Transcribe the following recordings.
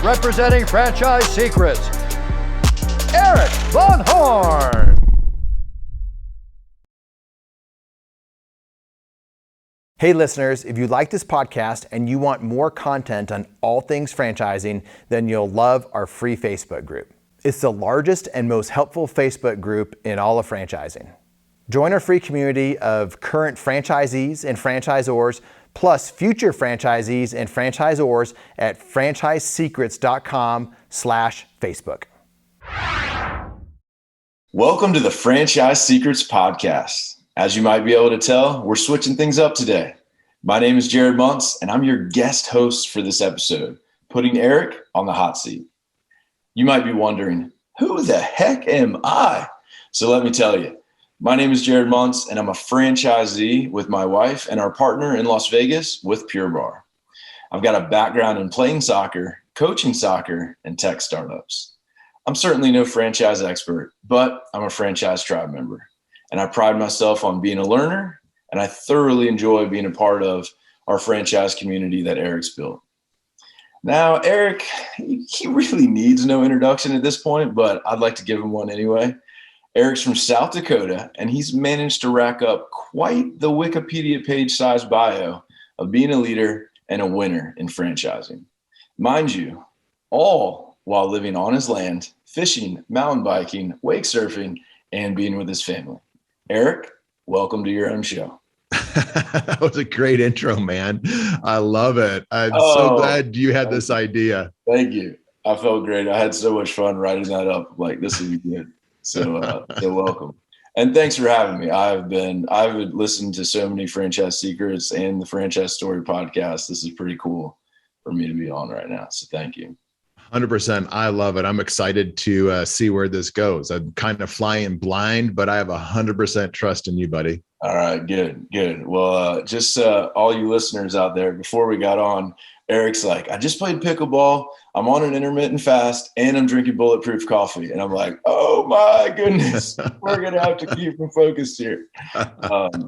representing Franchise Secrets, Erik Van Horn. Hey listeners, if you like this podcast and you want more content on all things franchising, then you'll love our free Facebook group. It's the largest and most helpful Facebook group in all of franchising. Join our free community of current franchisees and franchisors, plus future franchisees and franchisors at franchisesecrets.com/Facebook. Welcome to the Franchise Secrets Podcast. As you might be able to tell, we're switching things up today. My name is Jared Montz, and I'm your guest host for this episode, putting Erik on the hot seat. You might be wondering, who the heck am I? So let me tell you. My name is Jared Montz, and I'm a franchisee with my wife and our partner in Las Vegas with Pure Barre. I've got a background in playing soccer, coaching soccer, and tech startups. I'm certainly no franchise expert, but I'm a Franchise Tribe member. And I pride myself on being a learner, and I thoroughly enjoy being a part of our franchise community that Erik's built. Now, Erik, he really needs no introduction at this point, but I'd like to give him one anyway. Erik's from South Dakota, and he's managed to rack up quite the Wikipedia page-sized bio of being a leader and a winner in franchising. Mind you, all while living on his land, fishing, mountain biking, wake surfing, and being with his family. Erik, welcome to your own show. That was a great intro, man. I love it. I'm so glad you had this idea. Thank you. I felt great. I had so much fun writing that up. Like, this would be good. So you're welcome. And thanks for having me. I've listened to so many Franchise Secrets and the Franchise Story podcast. This is pretty cool for me to be on right now. So thank you. 100%. I love it. I'm excited to see where this goes. I'm kind of flying blind, but I have 100% trust in you, buddy. All right, good. Well, just all you listeners out there, before we got on, Erik's like, I just played pickleball. I'm on an intermittent fast and I'm drinking bulletproof coffee. And I'm like, oh my goodness, we're going to have to keep him focused here.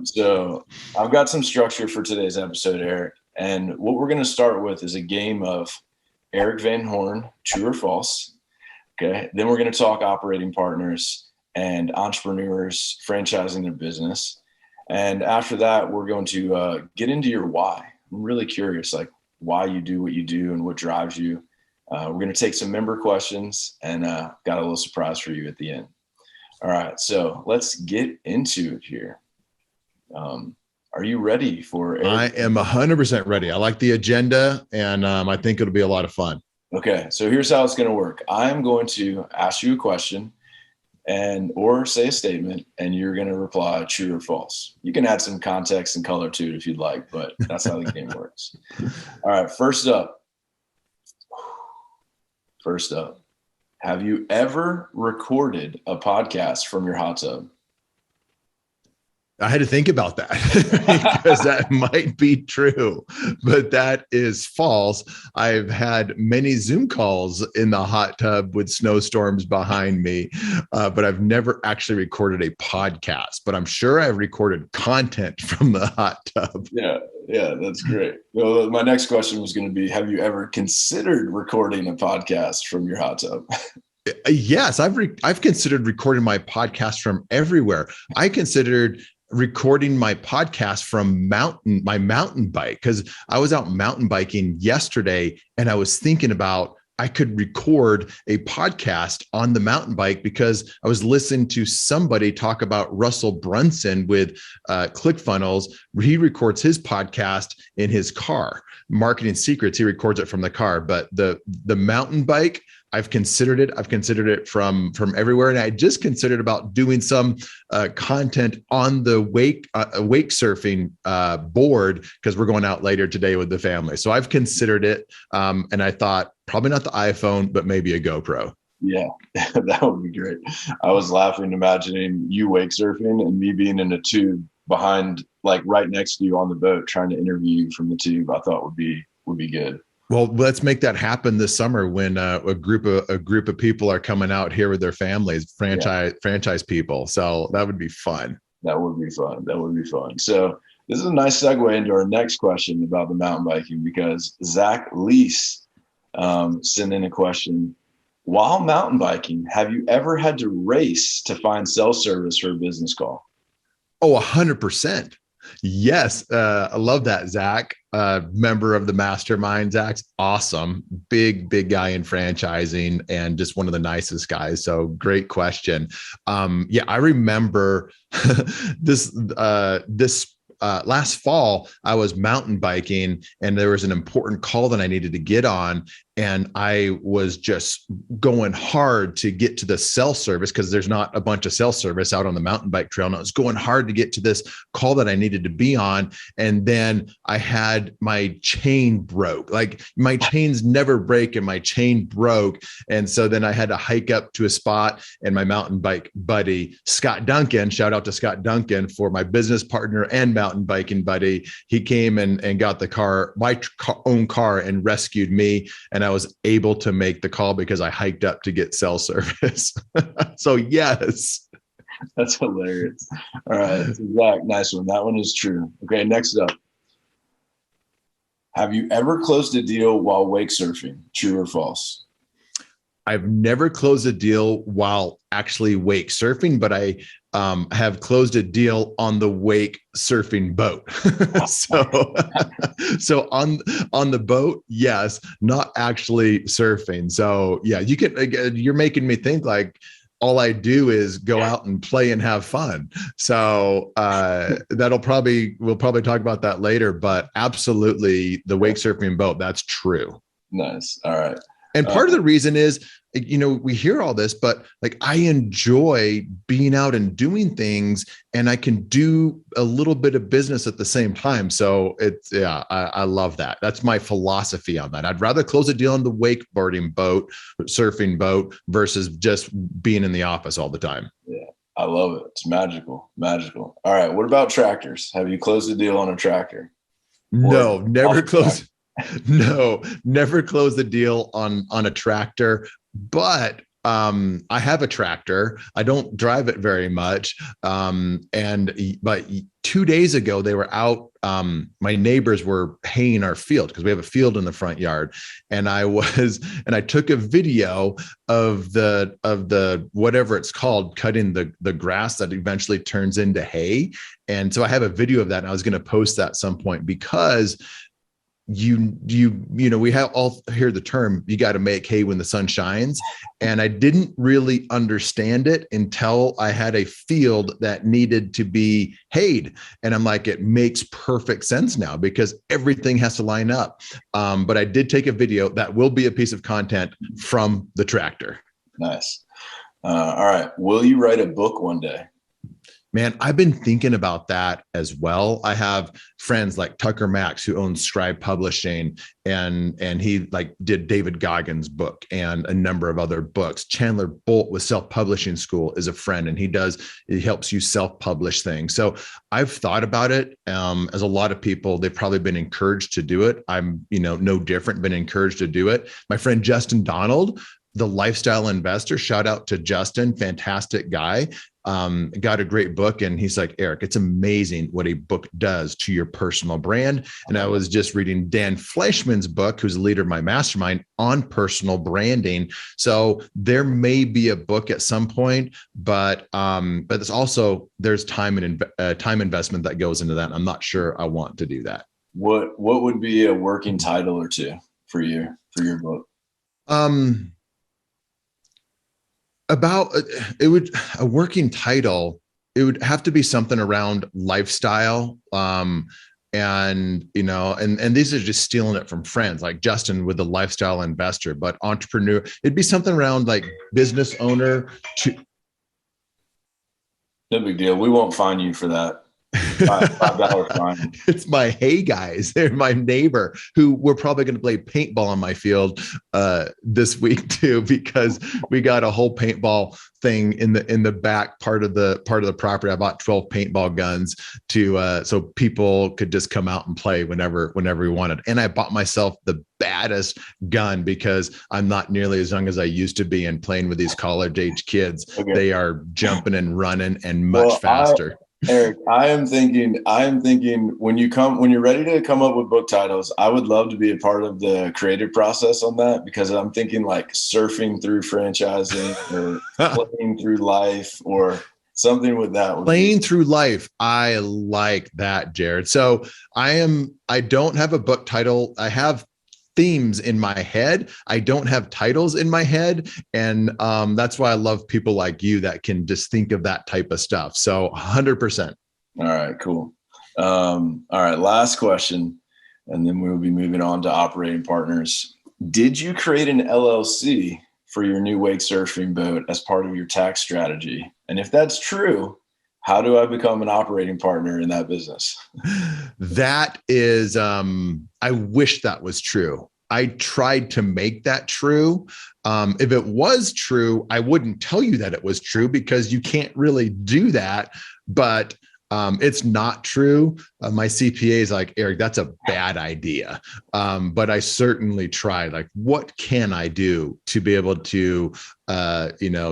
So I've got some structure for today's episode, Erik. And what we're going to start with is a game of Erik Van Horn, true or false. Okay. Then we're going to talk operating partners and entrepreneurs franchising their business. And after that, we're going to get into your why. I'm really curious, like why you do what you do and what drives you. We're going to take some member questions and got a little surprise for you at the end. All right. So let's get into it here. Are you ready for Erik? I am 100% ready. I like the agenda, and I think it'll be a lot of fun. Okay, so here's how it's going to work. I'm going to ask you a question or say a statement, and you're going to reply true or false. You can add some context and color to it if you'd like, but that's how the game works. All right, first up, have you ever recorded a podcast from your hot tub? I had to think about that because that might be true, but that is false. I've had many Zoom calls in the hot tub with snowstorms behind me, but I've never actually recorded a podcast, but I'm sure I've recorded content from the hot tub. Yeah, that's great. Well, my next question was going to be, have you ever considered recording a podcast from your hot tub? Yes, I've considered recording my podcast from everywhere. I considered recording my podcast from my mountain bike, because I was out mountain biking yesterday and I was thinking about I could record a podcast on the mountain bike because I was listening to somebody talk about Russell Brunson with ClickFunnels. He records his podcast in his car. Marketing Secrets, he records it from the car, but the mountain bike, I've considered it. I've considered it from everywhere. And I just considered about doing some content on the wake surfing board, because we're going out later today with the family. So I've considered it. And I thought probably not the iPhone, but maybe a GoPro. Yeah, that would be great. I was laughing, imagining you wake surfing and me being in a tube behind, like right next to you on the boat, trying to interview you from the tube. I thought would be good. Well, let's make that happen this summer when a group of people are coming out here with their families, franchise people. So that would be fun. That would be fun. So this is a nice segue into our next question about the mountain biking, because Zach Leese sent in a question. While mountain biking, have you ever had to race to find cell service for a business call? Oh, 100%. Yes. I love that, Zach. Member of the mastermind. Zach's awesome. Big guy in franchising and just one of the nicest guys. So great question. Yeah, I remember this last fall, I was mountain biking and there was an important call that I needed to get on. And I was just going hard to get to the cell service because there's not a bunch of cell service out on the mountain bike trail. And I was going hard to get to this call that I needed to be on. And then I had my chain broke. Like my chains never break and my chain broke. And so then I had to hike up to a spot and my mountain bike buddy, Scott Duncan, shout out to Scott Duncan for my business partner and mountain biking buddy. He came and got the car, my own car, and rescued me. And I was able to make the call because I hiked up to get cell service. So yes. That's hilarious. All right. Zach, nice one. That one is true. Okay. Next up. Have you ever closed a deal while wake surfing? True or false? I've never closed a deal while actually wake surfing, but I have closed a deal on the wake surfing boat. so on the boat, yes, not actually surfing. So yeah, you're making me think like all I do is go out and play and have fun. So we'll probably talk about that later, but absolutely the wake surfing boat, that's true. Nice. All right. And part of the reason is, we hear all this, but like I enjoy being out and doing things and I can do a little bit of business at the same time. So I love that. That's my philosophy on that. I'd rather close a deal on the wakeboarding boat, surfing boat versus just being in the office all the time. Yeah, I love it. It's magical. Magical. All right. What about tractors? Have you closed a deal on a tractor? No, never closed. No, never closed the deal on a tractor, but I have a tractor. I don't drive it very much. But 2 days ago they were out. My neighbors were haying our field because we have a field in the front yard. And I took a video of the whatever it's called, cutting the grass that eventually turns into hay. And so I have a video of that and I was going to post that at some point because we have all hear the term, you got to make hay when the sun shines. And I didn't really understand it until I had a field that needed to be hayed. And I'm like, it makes perfect sense now because everything has to line up. But I did take a video that will be a piece of content from the tractor. Nice. All right. Will you write a book one day? Man, I've been thinking about that as well. I have friends like Tucker Max who owns Scribe Publishing and he like did David Goggins' book and a number of other books. Chandler Bolt with Self-Publishing School is a friend and he helps you self-publish things. So I've thought about it. As a lot of people, they've probably been encouraged to do it. I'm, no different, been encouraged to do it. My friend Justin Donald, the lifestyle investor, shout out to Justin, fantastic guy. Got a great book and he's like, Erik, it's amazing what a book does to your personal brand. And I was just reading Dan Fleischman's book, who's the leader of my mastermind, on personal branding. So there may be a book at some point, but it's also, there's time investment that goes into that. I'm not sure I want to do that. What would be a working title or two for your book? About a working title, it would have to be something around lifestyle. And these are just stealing it from friends like Justin with the lifestyle investor, but entrepreneur, it'd be something around like business owner. No big deal. We won't fine you for that. $5 fine. It's my hay guys. They're my neighbor who we're probably going to play paintball on my field this week too, because we got a whole paintball thing in the back part of the property. I bought 12 paintball guns so people could just come out and play whenever we wanted. And I bought myself the baddest gun because I'm not nearly as young as I used to be and playing with these college age kids. Okay. They are jumping and running and much faster. Erik, I am thinking when you're ready to come up with book titles, I would love to be a part of the creative process on that, because I'm thinking like surfing through franchising or playing through life or something with that. Playing through life. I like that, Jared. So I don't have a book title. I have themes in my head. I don't have titles in my head. And that's why I love people like you that can just think of that type of stuff. So 100%. All right, cool. All right, last question, and then we will be moving on to operating partners. Did you create an LLC for your new wake surfing boat as part of your tax strategy? And if that's true, how do I become an operating partner in that business? That is, I wish that was true. I tried to make that true. If it was true, I wouldn't tell you that it was true, because you can't really do that. But it's not true. My CPA is like, Erik, that's a bad idea. But I certainly tried. Like, what can I do to be able to,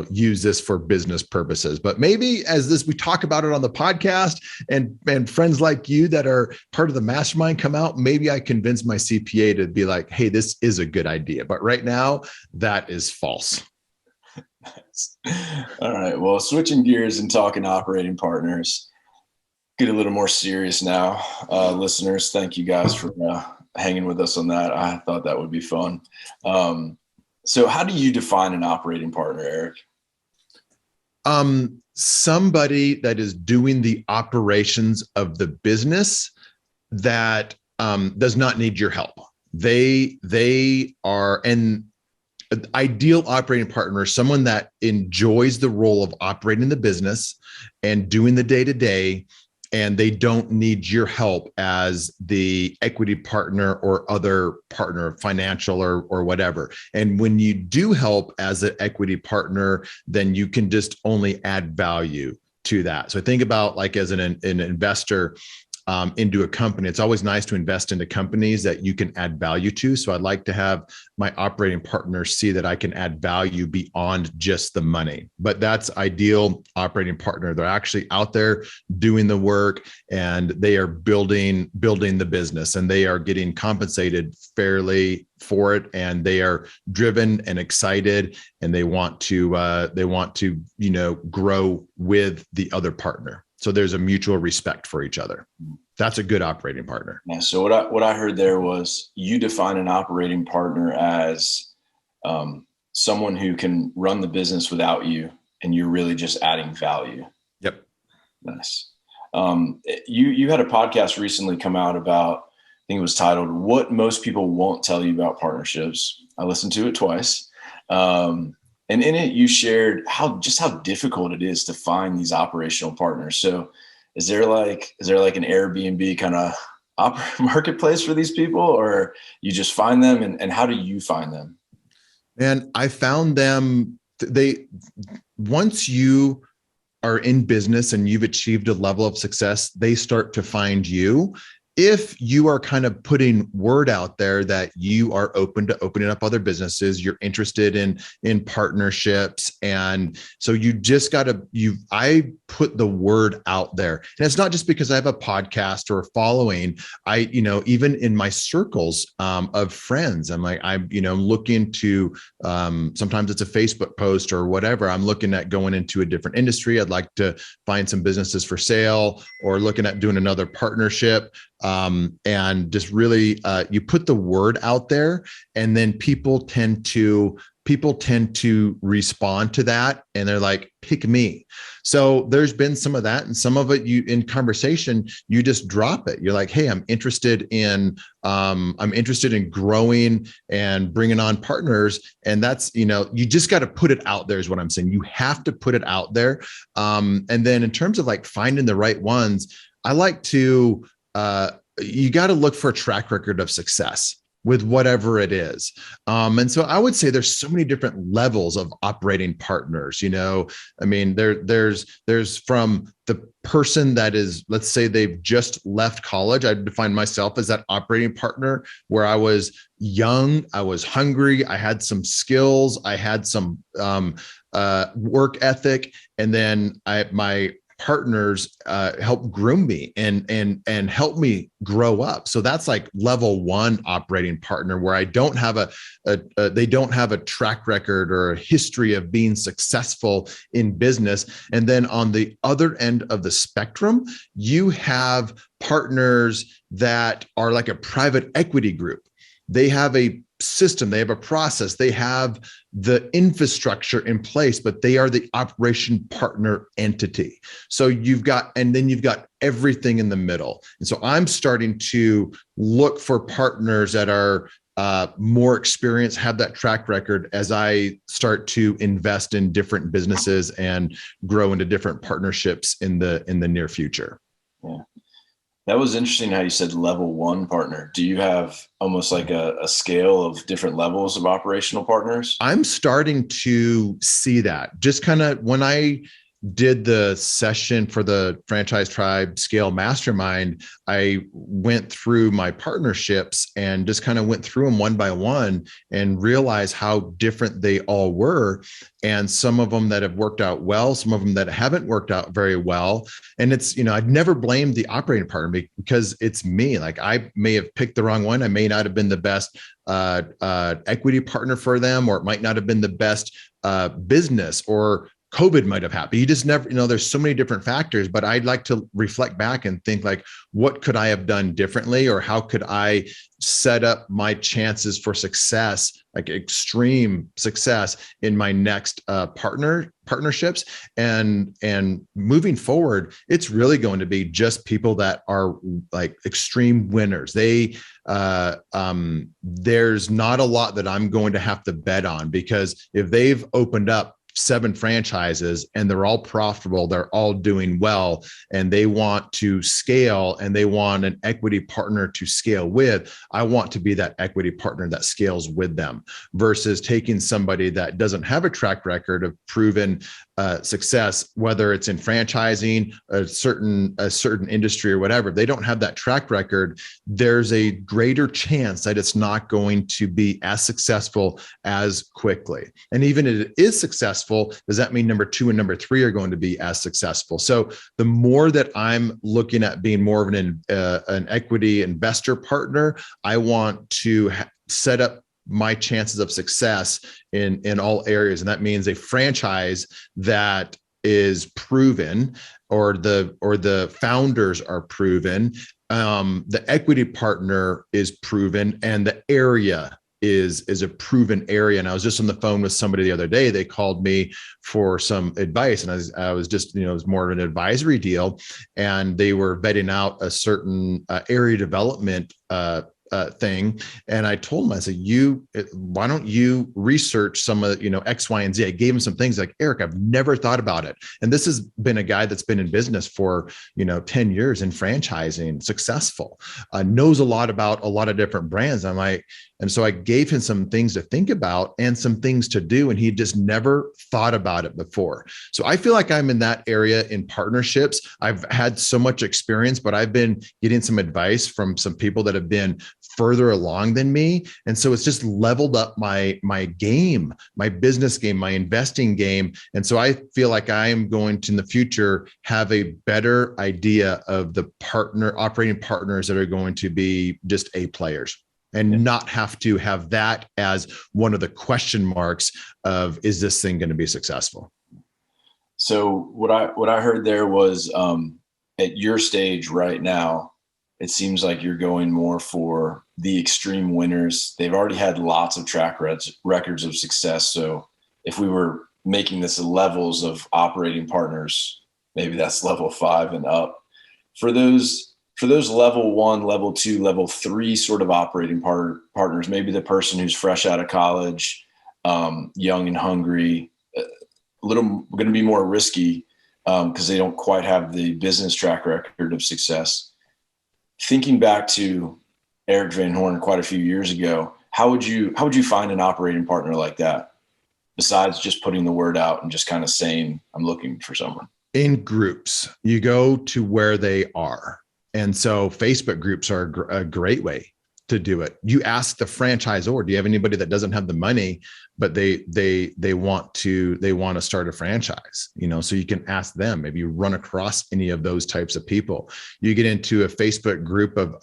use this for business purposes? But maybe as we talk about it on the podcast, and friends like you that are part of the mastermind come out, maybe I convince my CPA to be like, hey, this is a good idea. But right now, that is false. All right. Well, switching gears and talking operating partners. Get a little more serious now. Listeners, thank you guys for hanging with us on that. I thought that would be fun. So how do you define an operating partner, Erik? Somebody that is doing the operations of the business that does not need your help. They are an ideal operating partner, someone that enjoys the role of operating the business and doing the day-to-day, and they don't need your help as the equity partner or other partner, financial or whatever. And when you do help as an equity partner, then you can just only add value to that. So think about like as an investor into a company, it's always nice to invest into companies that you can add value to. So I'd like to have my operating partners see that I can add value beyond just the money. But that's ideal operating partner. They're actually out there doing the work, and they are building the business, and they are getting compensated fairly for it, and they are driven and excited, and they want to grow with the other partner. So there's a mutual respect for each other. That's a good operating partner. Yeah. So what I heard there was you define an operating partner as someone who can run the business without you, and you're really just adding value. Yep. Nice. You had a podcast recently come out about, I think it was titled "What Most People Won't Tell You About Partnerships." I listened to it twice. And in it, you shared how difficult it is to find these operational partners. So is there like an Airbnb kind of marketplace for these people, or you just find them, and how do you find them? And I found them, once you are in business and you've achieved a level of success, they start to find you. If you are kind of putting word out there that you are open to opening up other businesses, you're interested in partnerships. And so you just I put the word out there. And it's not just because I have a podcast or a following. Even in my circles of friends, I'm like, I'm looking to, sometimes it's a Facebook post or whatever. I'm looking at going into a different industry. I'd like to find some businesses for sale, or looking at doing another partnership. And just really, you put the word out there, and then people tend to respond to that, and they're like, pick me. So there's been some of that, and some of it in conversation, you just drop it. You're like, hey, I'm interested in growing and bringing on partners. And that's, you just got to put it out there is what I'm saying. You have to put it out there. And then in terms of like finding the right ones, I like to, you got to look for a track record of success with whatever it is. And so I would say there's so many different levels of operating partners. I mean, there's from the person that is, let's say they've just left college. I define myself as that operating partner, where I was young, I was hungry, I had some skills, I had some work ethic, and then my partners help groom me and help me grow up. So that's like level one operating partner, where I don't have they don't have a track record or a history of being successful in business. And then on the other end of the spectrum, you have partners that are like a private equity group. They have a system, they have a process, they have the infrastructure in place, but they are the operation partner entity. So you've got everything in the middle. And so I'm starting to look for partners that are more experienced, have that track record as I start to invest in different businesses and grow into different partnerships in the near future. Yeah. That was interesting how you said level one partner. Do you have almost like a scale of different levels of operational partners? I'm starting to see that. Just kind of when I did the session for the Franchise Tribe Scale Mastermind, I went through my partnerships and just kind of went through them one by one and realized how different they all were. And some of them that have worked out well, some of them that haven't worked out very well. And it's, I'd never blamed the operating partner because it's me. Like I may have picked the wrong one. I may not have been the best equity partner for them, or it might not have been the best business, or COVID might have happened. You just never, there's so many different factors, but I'd like to reflect back and think like, what could I have done differently? Or how could I set up my chances for success, like extreme success in my next partnerships? And moving forward, it's really going to be just people that are like extreme winners. There's not a lot that I'm going to have to bet on, because if they've opened up 7 franchises and they're all profitable, they're all doing well, and they want to scale and they want an equity partner to scale with, I want to be that equity partner that scales with them, versus taking somebody that doesn't have a track record of proven success, whether it's in franchising, a certain industry or whatever. If they don't have that track record, there's a greater chance that it's not going to be as successful as quickly. And even if it is successful, does that mean number 2 and number 3 are going to be as successful? So the more that I'm looking at being more of an equity investor partner, I want to set up my chances of success in all areas. And that means a franchise that is proven, or the founders are proven, the equity partner is proven, and the area is a proven area. And I was just on the phone with somebody the other day. They called me for some advice, and I was just, it was more of an advisory deal, and they were vetting out a certain area development thing. And I told him, I said, why don't you research some of, X, Y, and Z? I gave him some things like, Erik, I've never thought about it. And this has been a guy that's been in business for, 10 years in franchising, successful, knows a lot about a lot of different brands. And so I gave him some things to think about and some things to do, and he just never thought about it before. So I feel like I'm in that area in partnerships. I've had so much experience, but I've been getting some advice from some people that have been further along than me. And so it's just leveled up my game, my business game, my investing game. And so I feel like I am going to, in the future, have a better idea of the operating partners that are going to be just A players, and not have to have that as one of the question marks of, is this thing going to be successful? So what I heard there was, at your stage right now, it seems like you're going more for the extreme winners. They've already had lots of track records of success. So if we were making this levels of operating partners, maybe that's level 5 and up. For those level 1, level 2, level 3 sort of operating partners, maybe the person who's fresh out of college, young and hungry, going to be more risky because they don't quite have the business track record of success. Thinking back to Erik Van Horn quite a few years ago, how would you find an operating partner like that, besides just putting the word out and just kind of saying, I'm looking for someone? In groups, you go to where they are. And so Facebook groups are a great way to do it. You ask the franchisor, do you have anybody that doesn't have the money, but they want to start a franchise? So you can ask them. Maybe you run across any of those types of people. You get into a Facebook group of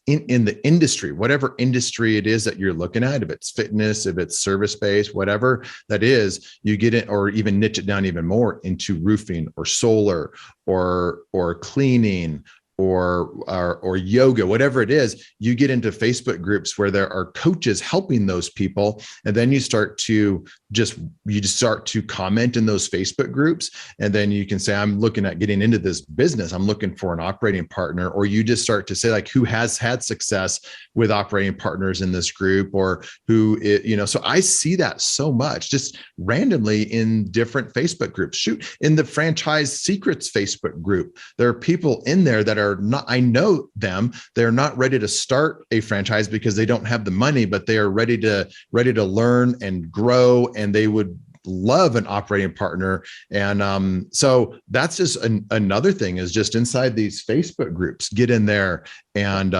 in the industry, whatever industry it is that you're looking at, if it's fitness, if it's service-based, whatever that is, you get it, or even niche it down even more into roofing or solar or cleaning or yoga, whatever it is. You get into Facebook groups where there are coaches helping those people. And then you start to just start to comment in those Facebook groups. And then you can say, I'm looking at getting into this business. I'm looking for an operating partner. Or you just start to say, like, who has had success with operating partners in this group, or so I see that so much just randomly in different Facebook groups. Shoot, in the Franchise Secrets Facebook group, there are people in there that are not, I know them, they're not ready to start a franchise because they don't have the money, but they are ready to learn and grow, and they would love an operating partner. And so that's just another thing, is just inside these Facebook groups, get in there and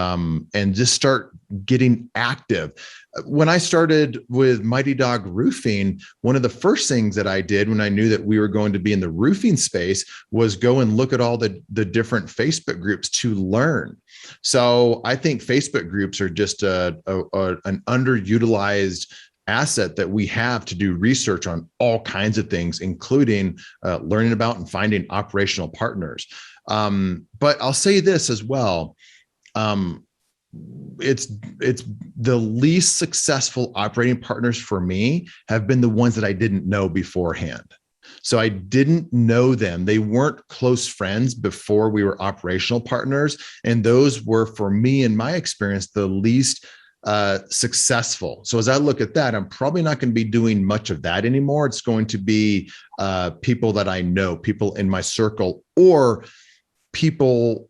just start getting active. When I started with Mighty Dog Roofing, one of the first things that I did when I knew that we were going to be in the roofing space was go and look at all the different Facebook groups to learn. So I think Facebook groups are just an underutilized asset that we have to do research on all kinds of things, including learning about and finding operational partners. But I'll say this as well. It's the least successful operating partners for me have been the ones that I didn't know beforehand. So I didn't know them. They weren't close friends before we were operational partners. And those were, for me, in my experience, the least successful. So as I look at that, I'm probably not going to be doing much of that anymore. It's going to be people that I know, people in my circle, or people,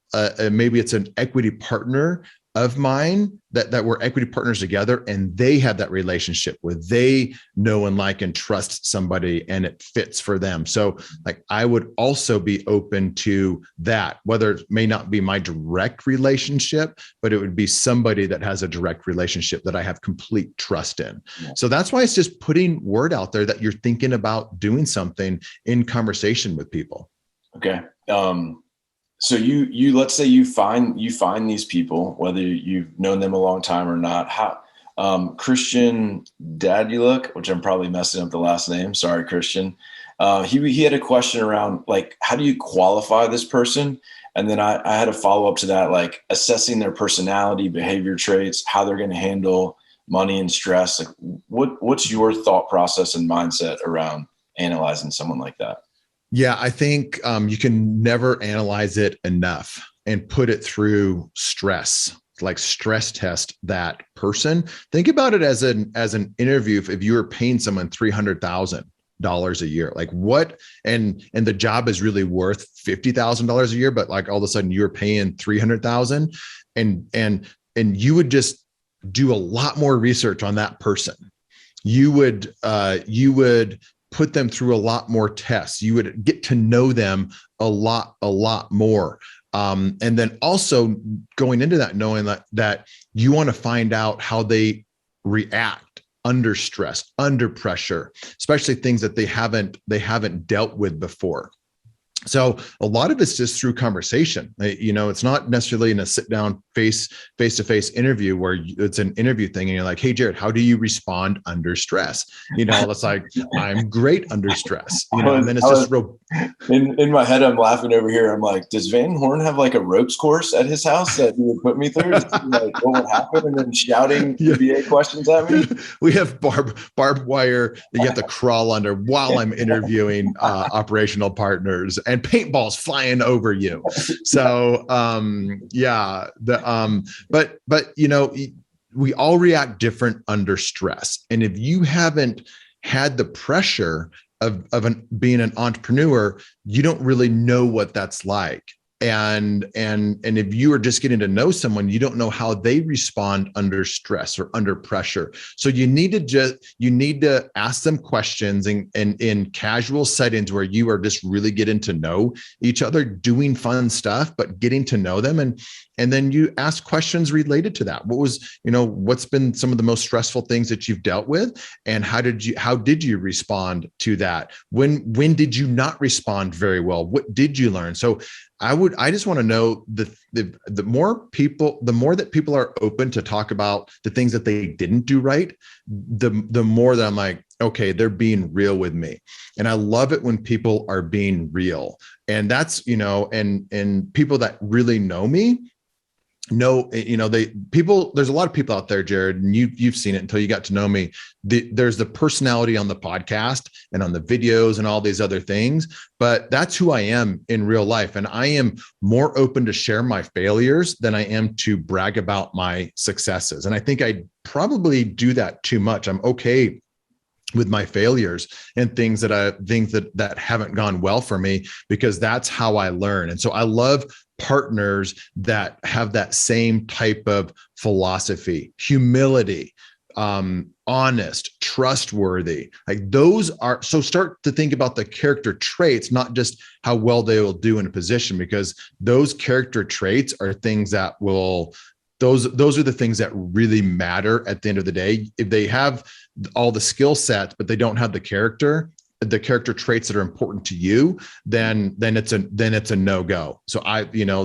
maybe it's an equity partner of mine that we're equity partners together, and they have that relationship where they know and like and trust somebody and it fits for them. So like, I would also be open to that, whether it may not be my direct relationship, but it would be somebody that has a direct relationship that I have complete trust in. Yeah. So that's why it's just putting word out there that you're thinking about doing something in conversation with people. Okay. So you let's say you find these people, whether you've known them a long time or not. How Christian Daduluk, which I'm probably messing up the last name. Sorry, Christian. He had a question around, like, how do you qualify this person? And then I had a follow up to that, like assessing their personality, behavior traits, how they're going to handle money and stress. Like, what's your thought process and mindset around analyzing someone like that? Yeah, I think you can never analyze it enough and put it through stress, like stress test that person. Think about it as an interview. If you were paying someone $300,000 a year, like what, and the job is really worth $50,000 a year, but like all of a sudden you're paying $300,000, and you would just do a lot more research on that person. You would put them through a lot more tests. You would get to know them a lot more. And then also going into that, knowing that you want to find out how they react under stress, under pressure, especially things that they haven't dealt with before. So a lot of it's just through conversation. It's not necessarily in a sit down face-to-face interview where it's an interview thing. And you're like, hey, Jared, how do you respond under stress? It's like, I'm great under stress, and then it's just real. In my head, I'm laughing over here. I'm like, does Van Horn have like a ropes course at his house that he would put me through? Like, what would happen? And then shouting VA questions at me. We have barbed wire that you have to crawl under while I'm interviewing operational partners, and paintballs flying over you. So, but we all react different under stress. And if you haven't had the pressure of being an entrepreneur, you don't really know what that's like. And if you are just getting to know someone, you don't know how they respond under stress or under pressure. So you need to ask them questions in casual settings where you are just really getting to know each other, doing fun stuff, but getting to know them. And then you ask questions related to that. What's been some of the most stressful things that you've dealt with? And how did you respond to that? When did you not respond very well? What did you learn? So I just want to know the more that people are open to talk about the things that they didn't do right, the more that I'm like, okay, they're being real with me. And I love it when people are being real. And that's, and people that really know me, there's a lot of people out there, Jared, and you've seen it until you got to know me. There's the personality on the podcast and on the videos and all these other things, but that's who I am in real life. And I am more open to share my failures than I am to brag about my successes. And I think I probably do that too much. I'm okay with my failures and things that haven't gone well for me, because that's how I learn. And so I love partners that have that same type of philosophy, humility, honest, trustworthy. Like those are, so start to think about the character traits, not just how well they will do in a position, because those character traits are things that will, those are the things that really matter at the end of the day. If they have all the skill sets, but they don't have the character traits that are important to you, then it's a no-go. So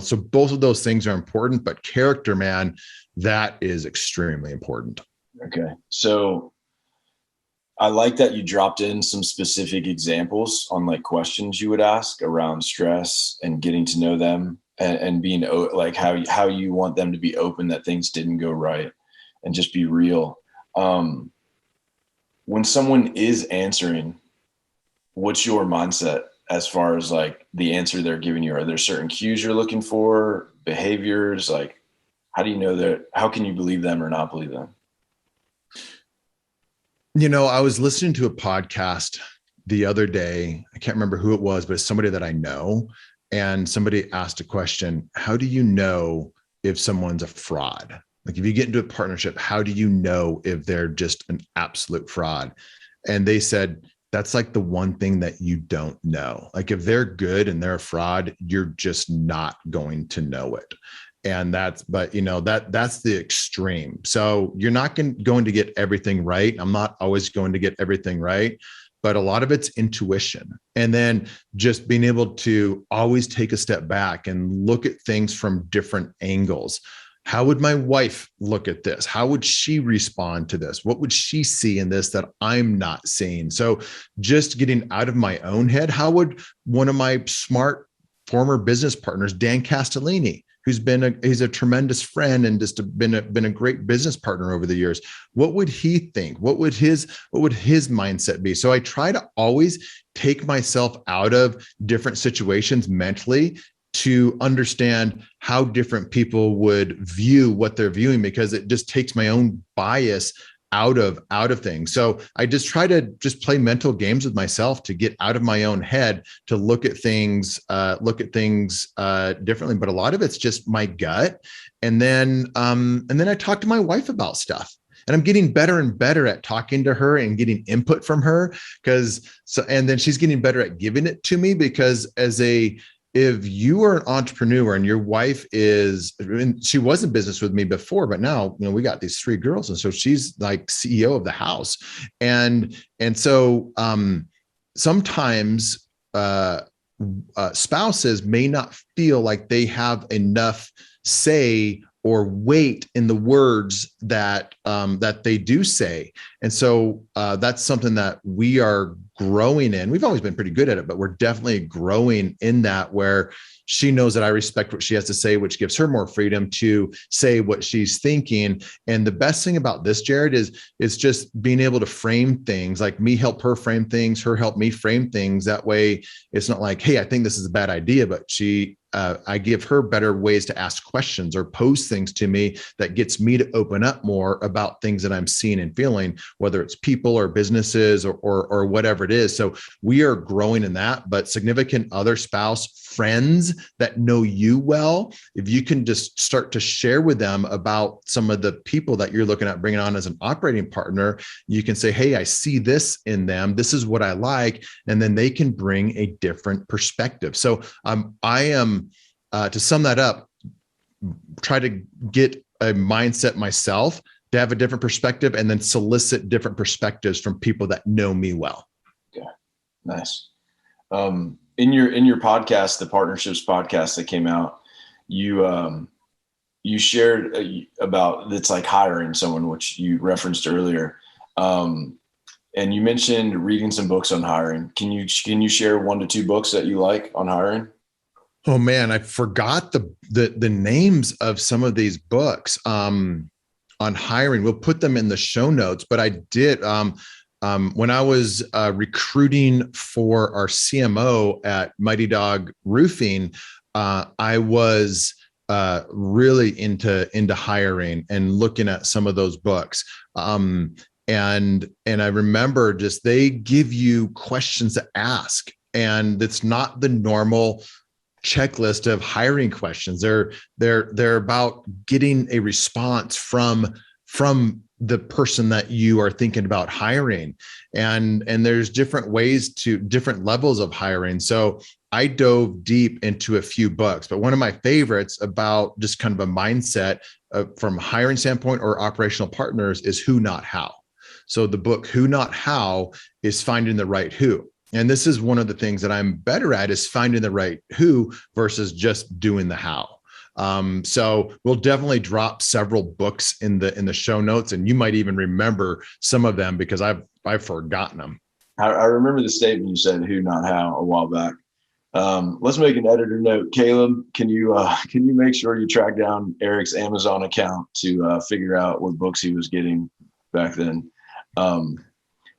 so both of those things are important, but character, man, that is extremely important. Okay. So I like that you dropped in some specific examples on like questions you would ask around stress and getting to know them, and being like how you want them to be open that things didn't go right and just be real. When someone is answering, what's your mindset as far as like the answer they're giving you? Are there certain cues you're looking for, behaviors? Like, how do you know that? How can you believe them or not believe them? I was listening to a podcast the other day. I can't remember who it was, but it's somebody that I know. And somebody asked a question: how do you know if someone's a fraud? Like if you get into a partnership, how do you know if they're just an absolute fraud? And they said, that's like the one thing that you don't know. Like if they're good and they're a fraud, you're just not going to know it. And that's the extreme. So you're not going to get everything right. I'm not always going to get everything right, but a lot of it's intuition. And then just being able to always take a step back and look at things from different angles. How would my wife look at this? How would she respond to this? What would she see in this that I'm not seeing? So just getting out of my own head, how would one of my smart former business partners, Dan Castellini, he's a tremendous friend and just been a great business partner over the years, what would he think? What would his mindset be? So I try to always take myself out of different situations mentally to understand how different people would view what they're viewing, because it just takes my own bias out of things. So I just try to just play mental games with myself to get out of my own head, to look at things differently. But a lot of it's just my gut. And then I talk to my wife about stuff. And I'm getting better and better at talking to her and getting input from her, and then she's getting better at giving it to me, because if you are an entrepreneur and your wife she was in business with me before, but now, we got these 3 girls. And so she's like CEO of the house. And so sometimes spouses may not feel like they have enough say or weight in the words that they do say. And so that's something that we are growing in. We've always been pretty good at it, but we're definitely growing in that, where she knows that I respect what she has to say, which gives her more freedom to say what she's thinking. And the best thing about this, Jared, is just being able to frame things, like me help her frame things, her help me frame things. That way it's not like, hey, I think this is a bad idea, but I give her better ways to ask questions or pose things to me that gets me to open up more about things that I'm seeing and feeling, whether it's people or businesses or whatever it is. So we are growing in that. But significant other, spouse, friends that know you well, if you can just start to share with them about some of the people that you're looking at bringing on as an operating partner, you can say, hey, I see this in them. This is what I like. And then they can bring a different perspective. So I am, to sum that up, try to get a mindset myself to have a different perspective and then solicit different perspectives from people that know me well. Okay, nice. In your podcast, the Partnerships podcast that came out, you shared about it's like hiring someone, which you referenced earlier, and you mentioned reading some books on hiring. Can you share 1 to 2 books that you like on hiring? Oh man, I forgot the names of some of these books on hiring. We'll put them in the show notes, but I did. When I was recruiting for our CMO at Mighty Dog Roofing, I was really into hiring and looking at some of those books. And I remember just they give you questions to ask, and it's not the normal checklist of hiring questions. They're about getting a response from the person that you are thinking about hiring. And there's different ways to different levels of hiring. So I dove deep into a few books, but one of my favorites about just kind of a mindset from a hiring standpoint or operational partners is Who Not How. So the book Who Not How is finding the right who. And this is one of the things that I'm better at, is finding the right who versus just doing the how. So we'll definitely drop several books in the show notes, and you might even remember some of them because I've forgotten them. I remember the statement you said, "Who, not how," a while back. Let's make an editor note. Caleb, can you make sure you track down Erik's Amazon account to figure out what books he was getting back then?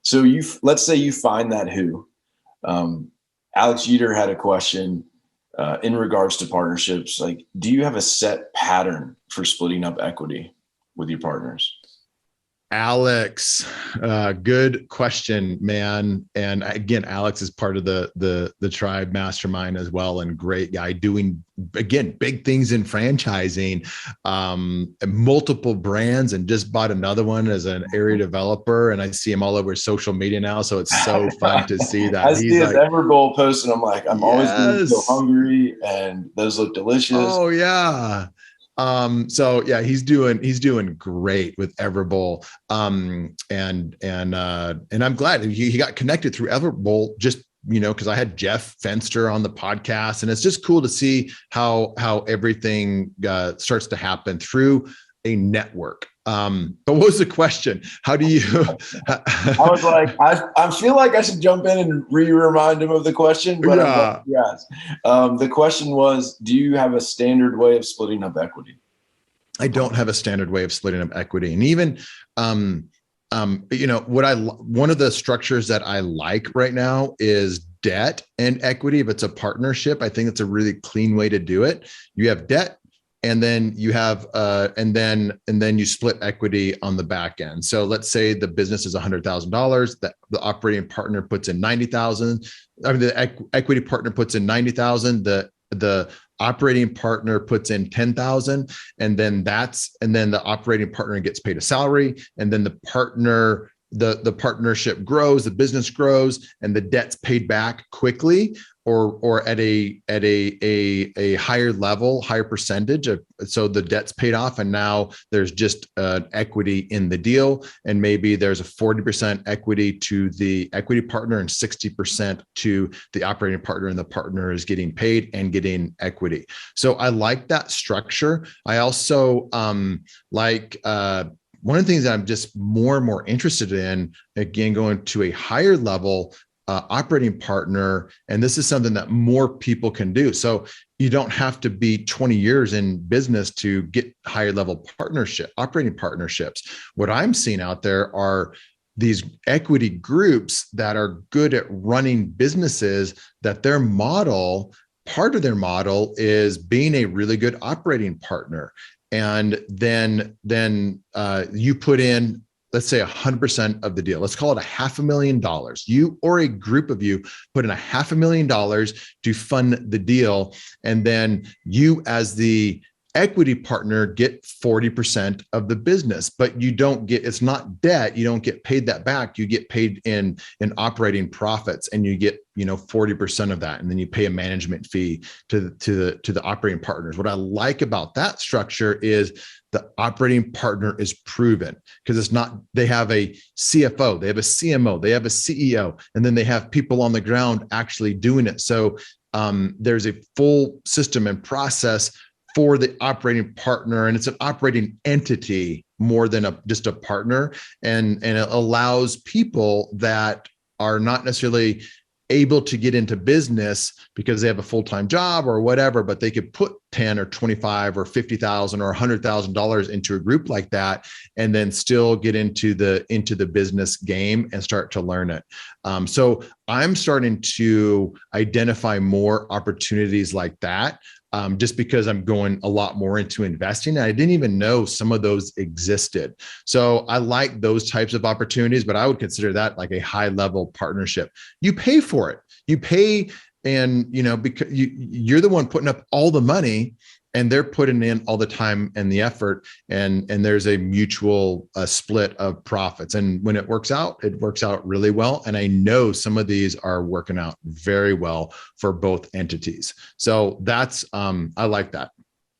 So let's say you find that who. Alex Jeter had a question in regards to partnerships. Like, do you have a set pattern for splitting up equity with your partners? Alex, good question, man. And again, Alex is part of the Tribe Mastermind as well, and great guy doing, again, big things in franchising, multiple brands, and just bought another one as an area developer. And I see him all over social media now. So it's so fun to see that. I see his Evergoal post, and I'm like, I'm always being so hungry, and those look delicious. Oh yeah. So yeah, he's doing great with Everbowl. And I'm glad he got connected through Everbowl, just, cause I had Jeff Fenster on the podcast, and it's just cool to see how everything, starts to happen through a network. But what was the question? How do you, I was like, I feel like I should jump in and remind him of the question, but yeah. Yes. The question was, do you have a standard way of splitting up equity? I don't have a standard way of splitting up equity. And even, one of the structures that I like right now is debt and equity. If it's a partnership, I think it's a really clean way to do it. You have debt, and then you have, and then you split equity on the back end. So let's say the business is $100,000, that the operating partner puts in 90,000. I mean, the equity partner puts in 90,000. The operating partner puts in 10,000, and then the operating partner gets paid a salary, and then the partnership grows, the business grows, and the debt's paid back quickly, or at a higher level, higher percentage so the debt's paid off, and now there's just equity in the deal, and maybe there's a 40% equity to the equity partner and 60% to the operating partner, and the partner is getting paid and getting equity. So I like that structure. I also one of the things that I'm just more and more interested in, again, going to a higher level operating partner, and this is something that more people can do. So you don't have to be 20 years in business to get higher level operating partnerships. What I'm seeing out there are these equity groups that are good at running businesses, that their model part of their model is being a really good operating partner. And then you put in, let's say 100% of the deal. Let's call it $500,000. You or a group of you put in $500,000 to fund the deal. And then you, as the equity partner, get 40% of the business, but you don't get, it's not debt. You don't get paid that back. You get paid in operating profits, and you get, 40% of that. And then you pay a management fee to the operating partners. What I like about that structure is the operating partner is proven, because it's not, they have a CFO, they have a CMO, they have a CEO, and then they have people on the ground actually doing it. So there's a full system and process for the operating partner, and it's an operating entity more than just a partner, and it allows people that are not necessarily able to get into business because they have a full-time job or whatever, but they could put 10 or 25 or 50,000 or $100,000 into a group like that, and then still get into the business game and start to learn it. So I'm starting to identify more opportunities like that. Just because I'm going a lot more into investing. And I didn't even know some of those existed. So I like those types of opportunities, but I would consider that like a high level partnership. You pay for it. You pay, and because you're the one putting up all the money, and they're putting in all the time and the effort, and there's a mutual split of profits. And when it works out really well. And I know some of these are working out very well for both entities. So that's, I like that.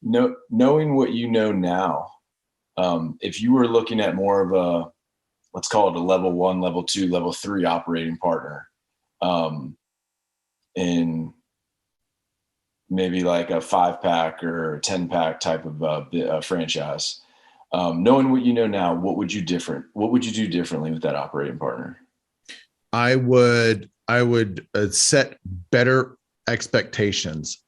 Knowing what you know now, if you were looking at more of a, let's call it a level 1, level 2, level 3 operating partner, in maybe like a 5-pack or 10-pack type of franchise. Knowing what you know now, what would you do differently with that operating partner? I would set better expectations.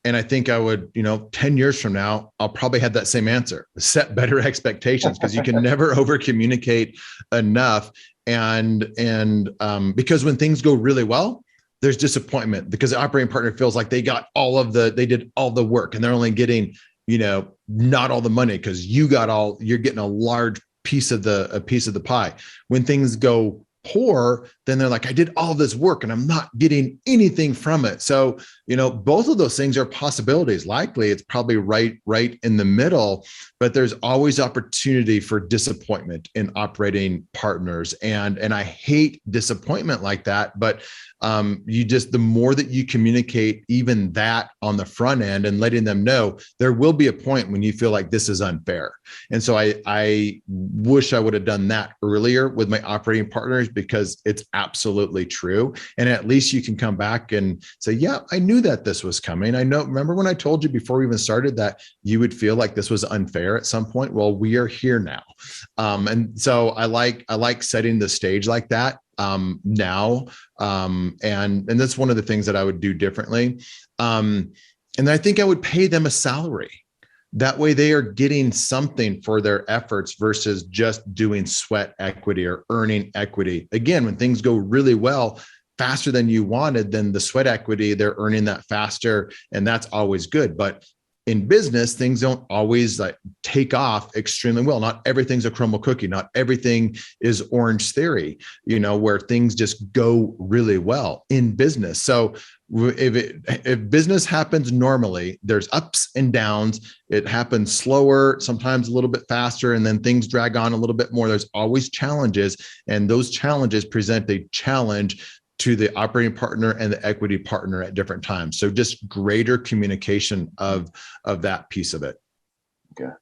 And I think I would, 10 years from now, I'll probably have that same answer: set better expectations, because you can never over communicate enough. And because when things go really well, there's disappointment, because the operating partner feels like they did all the work, and they're only getting, not all the money, because you're getting a large piece of the pie. When things go poor, then they're like, I did all this work and I'm not getting anything from it. So, both of those things are possibilities. Likely it's probably right in the middle, but there's always opportunity for disappointment in operating partners. And I hate disappointment like that, but the more that you communicate even that on the front end and letting them know, there will be a point when you feel like this is unfair. And so I wish I would have done that earlier with my operating partners, because it's absolutely true. And at least you can come back and say, yeah, I knew that this was coming. Remember when I told you before we even started that you would feel like this was unfair at some point? Well, we are here now. And so I like setting the stage like that now. And that's one of the things that I would do differently. And I think I would pay them a salary. That way they are getting something for their efforts versus just doing sweat equity or earning equity. Again, when things go really well, faster than you wanted, then the sweat equity, they're earning that faster. And that's always good. But in business, things don't always take off extremely well. Not everything's a crumble cookie. Not everything is Orange Theory, where things just go really well in business. So if business happens normally, there's ups and downs. It happens slower, sometimes a little bit faster, and then things drag on a little bit more. There's always challenges, and those challenges present a challenge to the operating partner and the equity partner at different times. So just greater communication of that piece of it. Okay.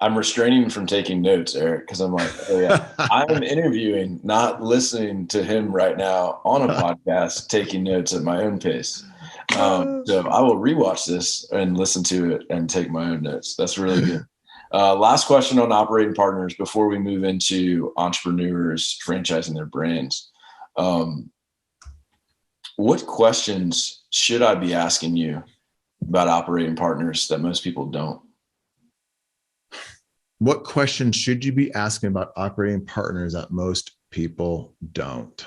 I'm restraining from taking notes, Erik, because I'm like, oh yeah, I'm interviewing, not listening to him right now on a podcast, taking notes at my own pace. So I will rewatch this and listen to it and take my own notes. That's really good. Last question on operating partners before we move into entrepreneurs franchising their brands. What questions should I be asking you about operating partners that most people don't? What questions should you be asking about operating partners that most people don't?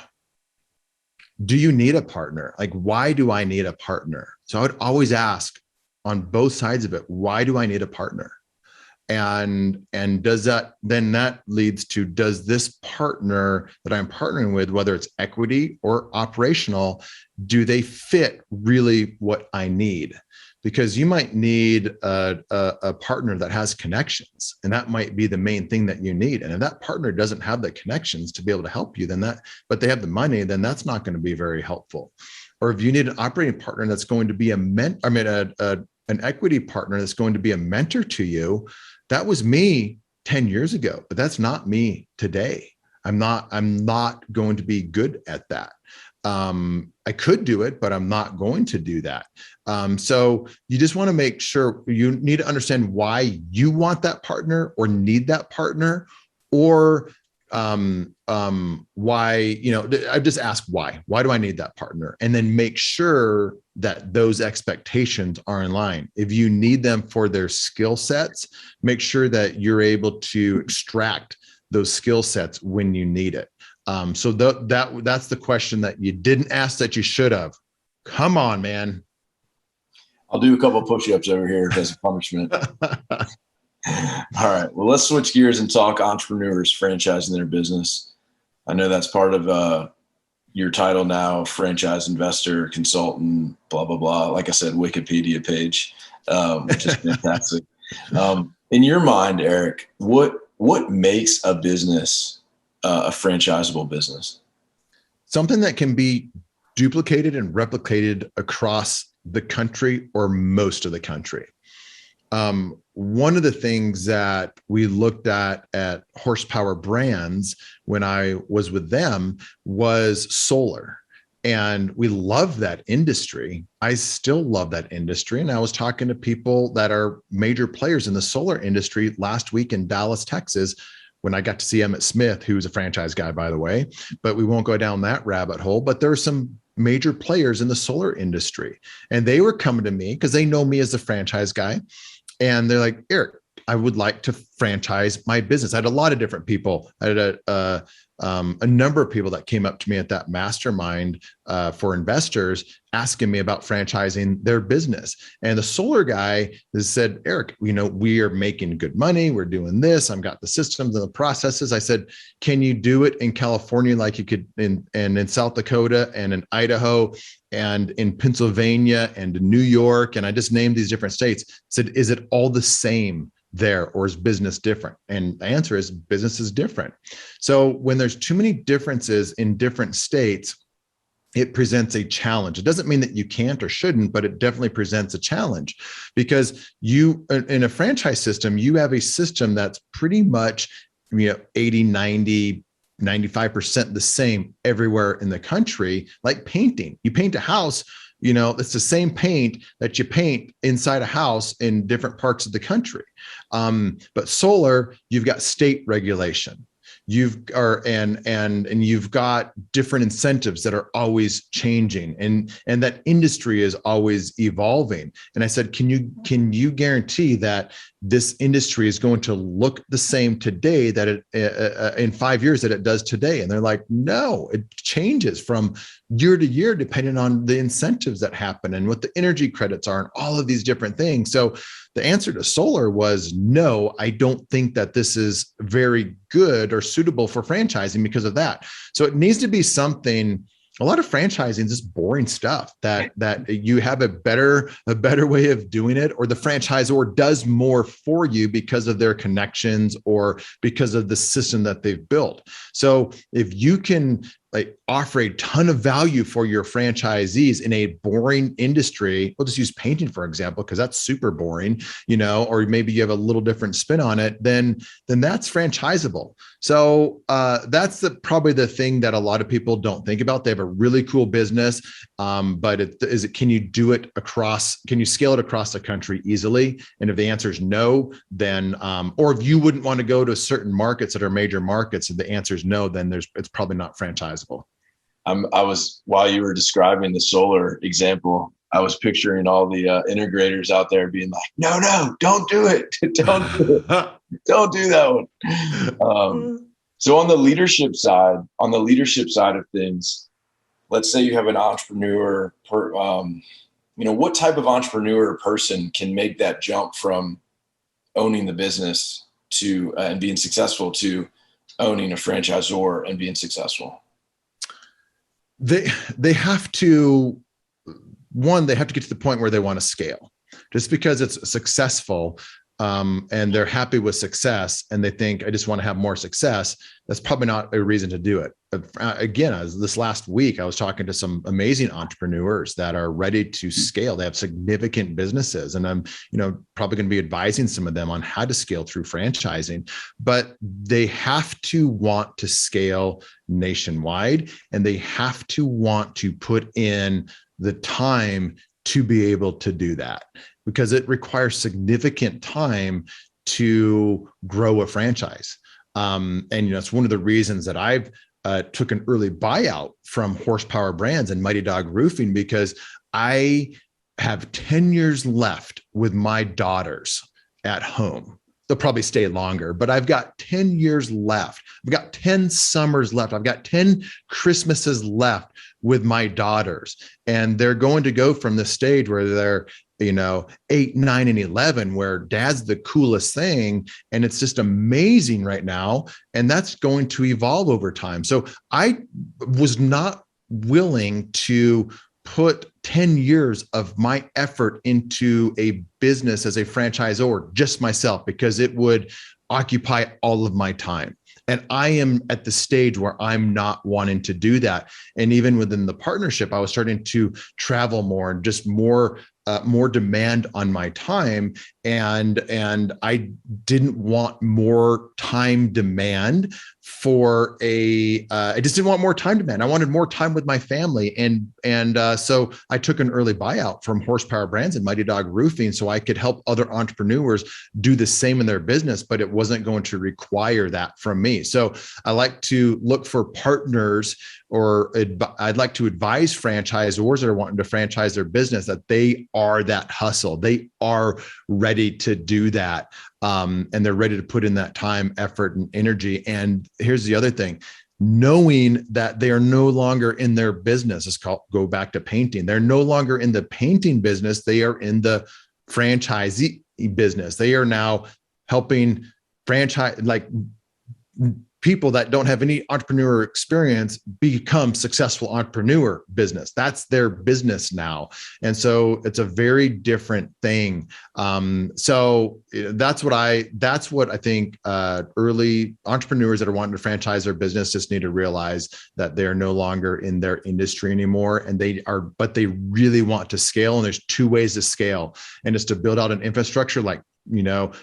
do you need a partner? Like, why do I need a partner? So I would always ask on both sides of it, why do I need a partner? And does that, then that leads to, does this partner that I'm partnering with, whether it's equity or operational, do they fit really what I need? Because you might need a partner that has connections, and that might be the main thing that you need. And if that partner doesn't have the connections to be able to help you, but they have the money, then that's not going to be very helpful. Or if you need an operating partner that's going to be an equity partner that's going to be a mentor to you, that was me 10 years ago, but that's not me today. I'm not going to be good at that. I could do it, but I'm not going to do that. So you just want to make sure, you need to understand why you want that partner or need that partner, or why, I just ask why do I need that partner? And then make sure that those expectations are in line. If you need them for their skill sets, make sure that you're able to extract those skill sets when you need it. So that's the question that you didn't ask that you should have. Come on, man. I'll do a couple of push-ups over here as a punishment. All right. Well, let's switch gears and talk entrepreneurs franchising their business. I know that's part of your title now, franchise investor, consultant, blah, blah, blah. Like I said, Wikipedia page, which is fantastic. In your mind, Erik, what makes a business a franchisable business? Something that can be duplicated and replicated across the country or most of the country. One of the things that we looked at Horsepower Brands when I was with them was solar. And we love that industry. I still love that industry. And I was talking to people that are major players in the solar industry last week in Dallas, Texas, when I got to see Emmett Smith, who's a franchise guy, by the way, but we won't go down that rabbit hole. But there are some major players in the solar industry, and they were coming to me because they know me as a franchise guy. And they're like, Erik, I would like to franchise my business. I had a lot of different people. I had a number of people that came up to me at that mastermind for investors asking me about franchising their business. And the solar guy has said, Erik, we are making good money. We're doing this. I've got the systems and the processes. I said, can you do it in California like you could in South Dakota and in Idaho and in Pennsylvania and in New York? And I just named these different states. I said, is it all the same there, or is business different? And the answer is business is different. So when there's too many differences in different states, it presents a challenge. It doesn't mean that you can't or shouldn't, but it definitely presents a challenge, because you, in a franchise system, you have a system that's pretty much 80, 90, 95% the same everywhere in the country. Like painting, you paint a house, it's the same paint that you paint inside a house in different parts of the country. But solar, you've got state regulation. You've got different incentives that are always changing, and that industry is always evolving. And I said, can you guarantee that this industry is going to look the same today that it in 5 years that it does today? And they're like, no, it changes from year to year depending on the incentives that happen and what the energy credits are and all of these different things. So the answer to solar was no, I don't think that this is very good or suitable for franchising because of that. So it needs to be something. A lot of franchising is just boring stuff that you have a better way of doing it, or the franchisor does more for you because of their connections or because of the system that they've built. So if you can offer a ton of value for your franchisees in a boring industry, we'll just use painting, for example, because that's super boring, or maybe you have a little different spin on it, then that's franchisable. So that's probably the thing that a lot of people don't think about. They have a really cool business, but can you do it can you scale it across the country easily? And if the answer is no, then, or if you wouldn't want to go to certain markets that are major markets, if the answer is no, then it's probably not franchisable. While you were describing the solar example, I was picturing all the integrators out there being like, no, don't do it. Don't do it. Don't do that one. So on the leadership side of things, let's say you have an entrepreneur, what type of entrepreneur or person can make that jump from owning the business to and being successful to owning a franchisor and being successful? They have to, they have to get to the point where they want to scale. Just because it's successful and they're happy with success and they think, I just want to have more success, that's probably not a reason to do it. Again, this last week, I was talking to some amazing entrepreneurs that are ready to scale. They have significant businesses, and I'm, probably going to be advising some of them on how to scale through franchising, but they have to want to scale nationwide, and they have to want to put in the time to be able to do that, because it requires significant time to grow a franchise. It's one of the reasons that I've took an early buyout from Horsepower Brands and Mighty Dog Roofing, because I have 10 years left with my daughters at home. They'll probably stay longer, but I've got 10 years left. I've got 10 summers left. I've got 10 Christmases left with my daughters. And they're going to go from the stage where they're 8, 9, and 11, where dad's the coolest thing. And it's just amazing right now. And that's going to evolve over time. So I was not willing to put 10 years of my effort into a business as a franchisor, just myself, because it would occupy all of my time. And I am at the stage where I'm not wanting to do that. And even within the partnership, I was starting to travel more and just more demand on my time. And I didn't want more time demand for I just didn't want more time demand. I wanted more time with my family. So I took an early buyout from Horsepower Brands and Mighty Dog Roofing so I could help other entrepreneurs do the same in their business, but it wasn't going to require that from me. So I like to look for partners, or I'd like to advise franchisors that are wanting to franchise their business that they are that hustle. They are ready to do that. And they're ready to put in that time, effort, and energy. And here's the other thing, knowing that they are no longer in their business. Go back to painting. They're no longer in the painting business. They are in the franchisee business. They are now helping people that don't have any entrepreneur experience become successful entrepreneur business. That's their business now. And so it's a very different thing. So that's what I think early entrepreneurs that are wanting to franchise their business just need to realize that they're no longer in their industry anymore. And but they really want to scale. And there's two ways to scale. And it's to build out an infrastructure like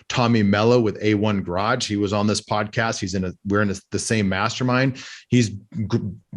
Tommy Mello with A1 Garage. He was on this podcast. We're in the same mastermind. He's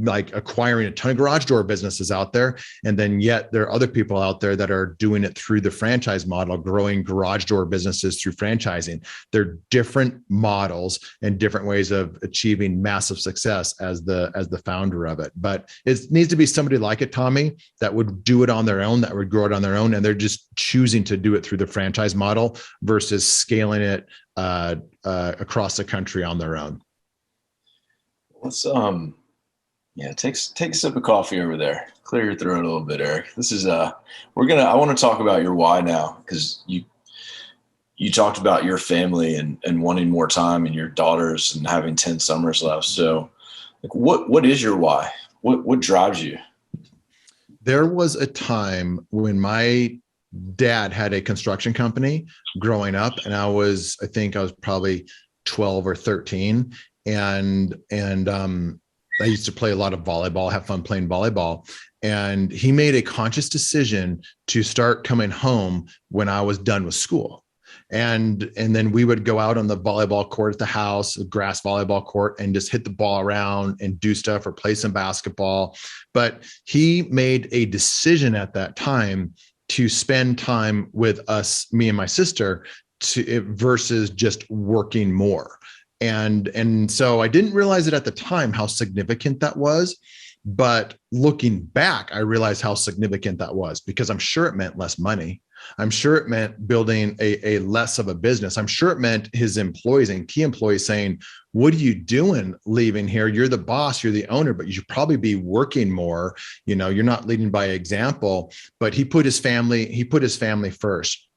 acquiring a ton of garage door businesses out there. And then yet there are other people out there that are doing it through the franchise model, growing garage door businesses through franchising. They're different models and different ways of achieving massive success as the founder of it. But it needs to be somebody like a Tommy that would do it on their own, that would grow it on their own. And they're just choosing to do it through the franchise model versus scaling it across the country on their own. Let's take a sip of coffee over there. Clear your throat a little bit, Erik. This is I want to talk about your why now, because you talked about your family and wanting more time and your daughters and having 10 summers left. So what is your why? What drives you? There was a time when my dad had a construction company growing up, and I think I was probably 12 or 13. And I used to play a lot of volleyball, have fun playing volleyball. And he made a conscious decision to start coming home when I was done with school. And then we would go out on the volleyball court at the house, a grass volleyball court, and just hit the ball around and do stuff or play some basketball. But he made a decision at that time to spend time with us, me and my sister, versus just working more. And so I didn't realize it at the time how significant that was. But looking back, I realized how significant that was, because I'm sure it meant less money. I'm sure it meant building a less of a business. I'm sure it meant his employees and key employees saying, what are you doing leaving here? You're the boss, you're the owner, but you should probably be working more. You're not leading by example. But he put his family first.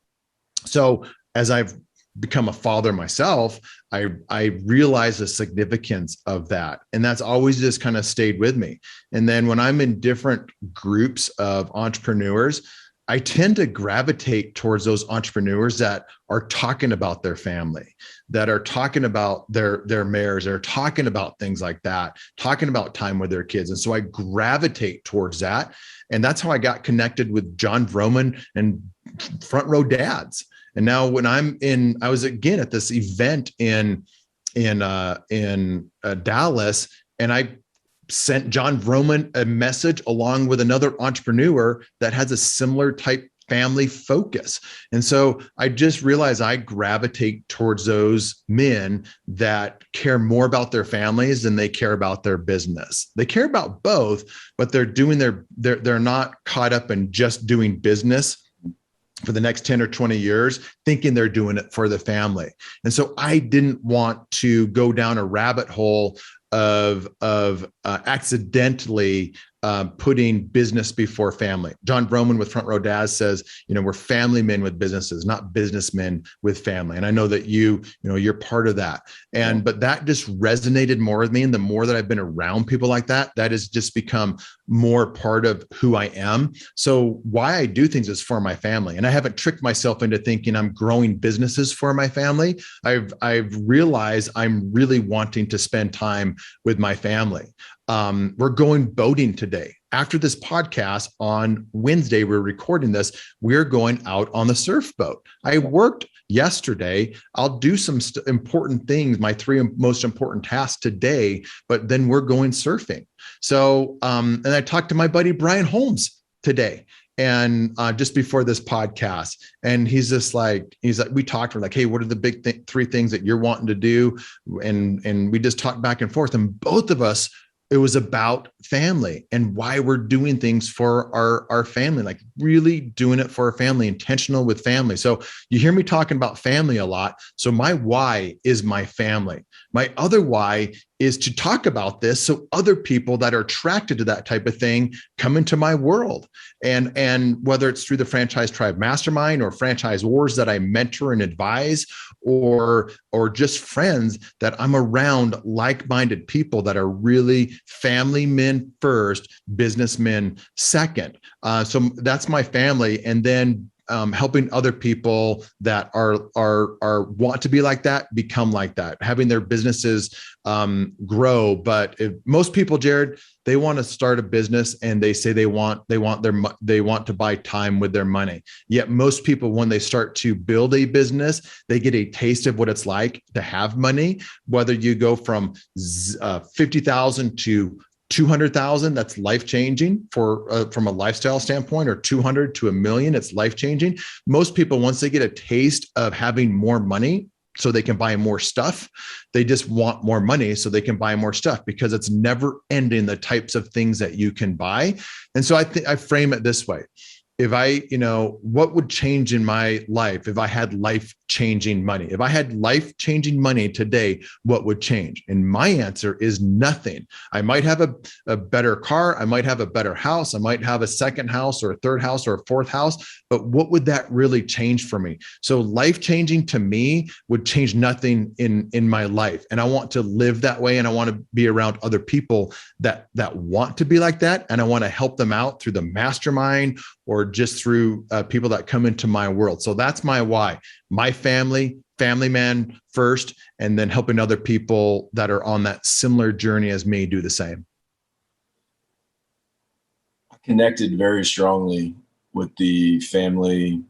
So as I've become a father myself, I realize the significance of that. And that's always just kind of stayed with me. And then when I'm in different groups of entrepreneurs, I tend to gravitate towards those entrepreneurs that are talking about their family, that are talking about their marriage, they're talking about things like that, talking about time with their kids. And so I gravitate towards that. And that's how I got connected with John Vroman and Front Row Dads. And now when I was again at this event in Dallas, and I sent John Vroman a message along with another entrepreneur that has a similar type family focus. And so I just realized I gravitate towards those men that care more about their families than they care about their business. They care about both, but they're not caught up in just doing business for the next 10 or 20 years, thinking they're doing it for the family. And so I didn't want to go down a rabbit hole of accidentally putting business before family. John Vroman with Front Row Dads says, we're family men with businesses, not businessmen with family. And I know that you're part of that. But that just resonated more with me. And the more that I've been around people like that, that has just become more part of who I am. So why I do things is for my family. And I haven't tricked myself into thinking I'm growing businesses for my family. I've realized I'm really wanting to spend time with my family. We're going boating today. After this podcast on Wednesday, we're recording this. We're going out on the surf boat. I worked yesterday. I'll do some important things, my 3 most important tasks today, but then we're going surfing. So, and I talked to my buddy, Brian Holmes today. And just before this podcast, and he's like, we talked, we're like, hey, what are the big 3 things that you're wanting to do? And we just talked back and forth, and both of us, it was about family and why we're doing things for our family, like really doing it for our family, intentional with family. So you hear me talking about family a lot. So my why is my family. My other why is to talk about this so other people that are attracted to that type of thing come into my world. And whether it's through the Franchise Tribe Mastermind or franchise wars that I mentor and advise, or just friends that I'm around, like-minded people that are really family men first, businessmen second. So that's my family. And then helping other people that are want to be like that, become like that, having their businesses grow. But if most people, Jared, they want to start a business and they say they want to buy time with their money. Yet most people, when they start to build a business, they get a taste of what it's like to have money. Whether you go from 50,000 to 200,000, that's life-changing from a lifestyle standpoint, or 200 to $1 million, it's life-changing. Most people, once they get a taste of having more money so they can buy more stuff, they just want more money so they can buy more stuff, because it's never ending, the types of things that you can buy. And so I frame it this way. If what would change in my life if I had life-changing money? If I had life-changing money today, what would change? And my answer is nothing. I might have a better car. I might have a better house. I might have a second house or a third house or a fourth house. But what would that really change for me? So life-changing to me would change nothing in my life. And I want to live that way. And I want to be around other people that want to be like that. And I want to help them out through the mastermind, or just through people that come into my world. So that's my why. My family man first, and then helping other people that are on that similar journey as me do the same. I connected very strongly with the family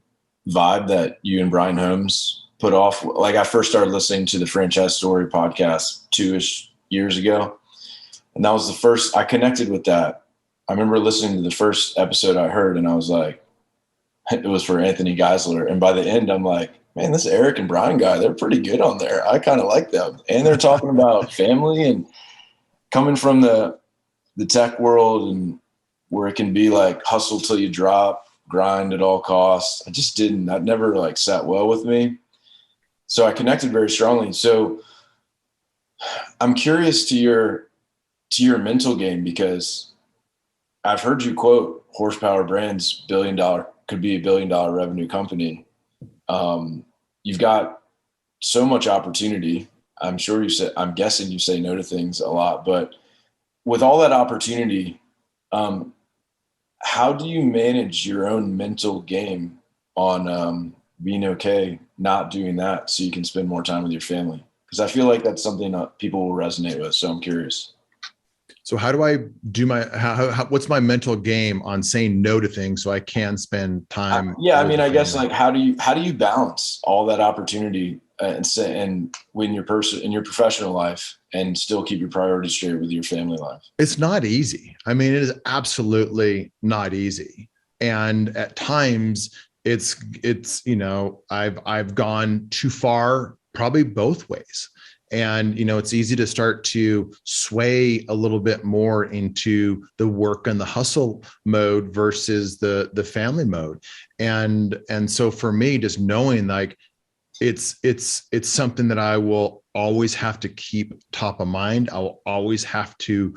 vibe that you and Brian Holmes put off. Like, I first started listening to the Franchise Story podcast 2-ish years ago. And that was the first I connected with that. I remember listening to the first episode I heard, and I was like, it was for Anthony Geisler. And by the end, I'm like, man, this Erik and Brian guy, they're pretty good on there. I kind of like them. And they're talking about family and coming from the tech world, and where it can be like hustle till you drop, grind at all costs. I just didn't. That never like sat well with me. So I connected very strongly. So I'm curious to your mental game, because I've heard you quote Horsepower Brands could be $1 billion revenue company. You've got so much opportunity. I'm guessing you say no to things a lot, but with all that opportunity, how do you manage your own mental game on being okay not doing that so you can spend more time with your family? Because I feel like that's something that people will resonate with. So I'm curious. So how do I do what's my mental game on saying no to things so I can spend time? I guess like how do you balance all that opportunity and when in your professional life and still keep your priorities straight with your family life? It's not easy. I mean, it is absolutely not easy. And at times it's, I've gone too far, probably both ways. And, it's easy to start to sway a little bit more into the work and the hustle mode versus the family mode. And so for me, just knowing like it's something that I will always have to keep top of mind. I'll always have to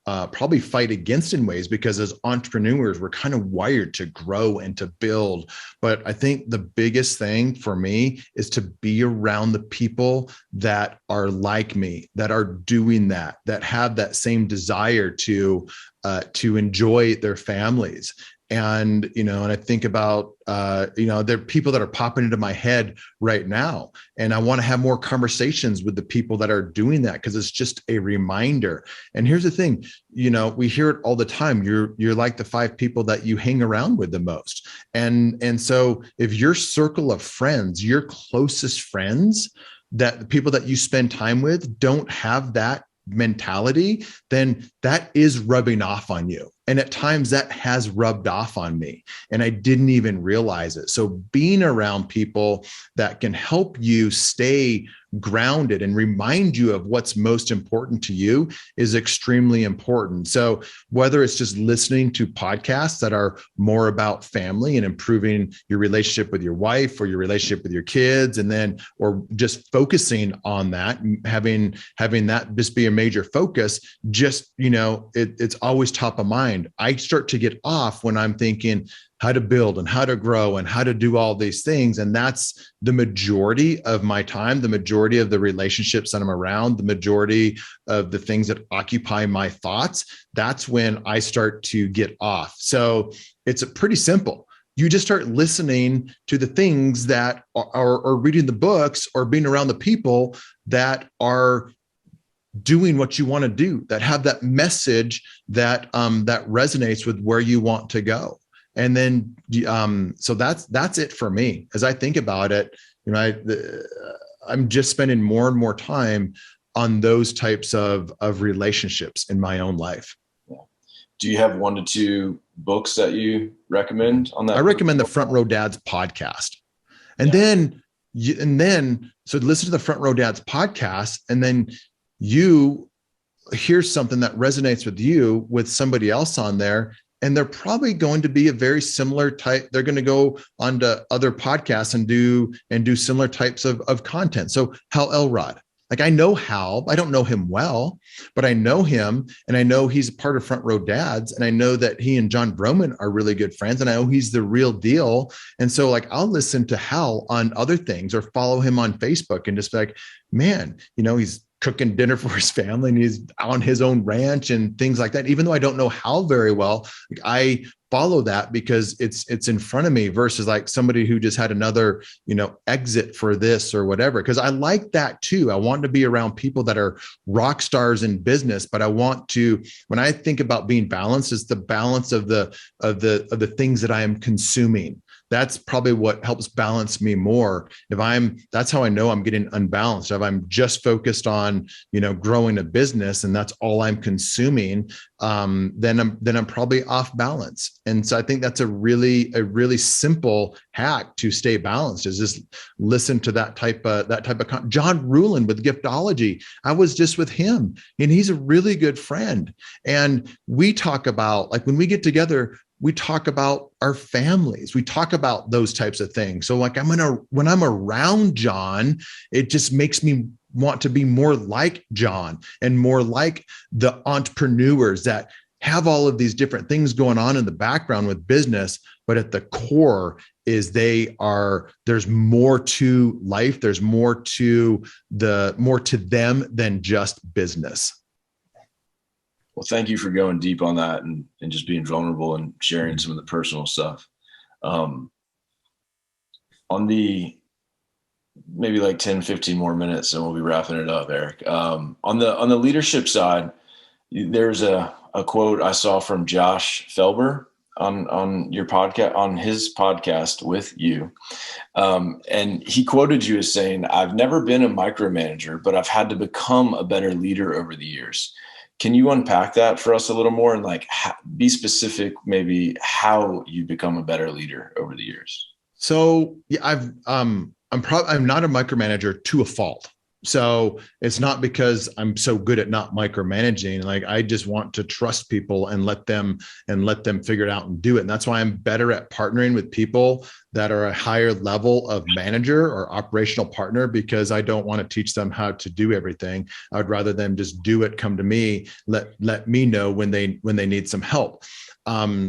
probably fight against in ways, because as entrepreneurs, we're kind of wired to grow and to build. But I think the biggest thing for me is to be around the people that are like me, that are doing that have that same desire to enjoy their families. And, and I think about, there are people that are popping into my head right now, and I want to have more conversations with the people that are doing that, because it's just a reminder. And here's the thing, we hear it all the time. You're like the 5 people that you hang around with the most. And so if your circle of friends, your closest friends, that the people that you spend time with don't have that mentality, then that is rubbing off on you. And at times that has rubbed off on me, and I didn't even realize it. So being around people that can help you stay grounded and remind you of what's most important to you is extremely important. So whether it's just listening to podcasts that are more about family and improving your relationship with your wife or your relationship with your kids, and then, or just focusing on that, having that just be a major focus, just, it's always top of mind. I start to get off when I'm thinking how to build and how to grow and how to do all these things. And that's the majority of my time, the majority of the relationships that I'm around, the majority of the things that occupy my thoughts. That's when I start to get off. So it's pretty simple. You just start listening to the things that are reading the books or being around the people that are doing what you want to do, that have that message that that resonates with where you want to go. And then, so that's it for me. As I think about it, I'm just spending more and more time on those types of relationships in my own life. Do you have 1 to 2 books that you recommend on that? I recommend the Front Row Dads podcast. And then, so listen to the Front Row Dads podcast, and then you hear something that resonates with you with somebody else on there, and they're probably going to be a very similar type. They're going to go onto other podcasts and do similar types of content. So Hal Elrod, like I know Hal, I don't know him well, but I know him, and I know he's a part of Front Row Dads, and I know that he and John Broman are really good friends, and I know he's the real deal. And so like I'll listen to Hal on other things or follow him on Facebook and just be like, man, he's cooking dinner for his family and he's on his own ranch and things like that. Even though I don't know Hal very well, I follow that because it's in front of me, versus like somebody who just had another, exit for this or whatever. Cause I like that too. I want to be around people that are rock stars in business, but I want to, when I think about being balanced, it's the balance of the things that I am consuming. That's probably what helps balance me more. That's how I know I'm getting unbalanced. If I'm just focused on, growing a business and that's all I'm consuming, then I'm probably off balance. And so I think that's a really simple hack to stay balanced, is just listen to that type of John Ruhlin with Giftology. I was just with him, and he's a really good friend. And we talk about, like, when we get together, we talk about our families. We talk about those types of things. So like when I'm around John, it just makes me want to be more like John and more like the entrepreneurs that have all of these different things going on in the background with business, but at the core is there's more to life. There's more to them than just business. Well, thank you for going deep on that and just being vulnerable and sharing some of the personal stuff. On the maybe like 10, 15 more minutes and we'll be wrapping it up, Erik. On the leadership side, there's a quote I saw from Josh Felber on your podcast, on his podcast with you. And he quoted you as saying, "I've never been a micromanager, but I've had to become a better leader over the years." Can you unpack that for us a little more and like be specific, maybe how you become a better leader over the years? So yeah, I'm not a micromanager to a fault. So it's not because I'm so good at not micromanaging. Like I just want to trust people and let them figure it out and do it. And that's why I'm better at partnering with people that are a higher level of manager or operational partner, because I don't want to teach them how to do everything. I would rather them just do it, come to me, let me know when they need some help.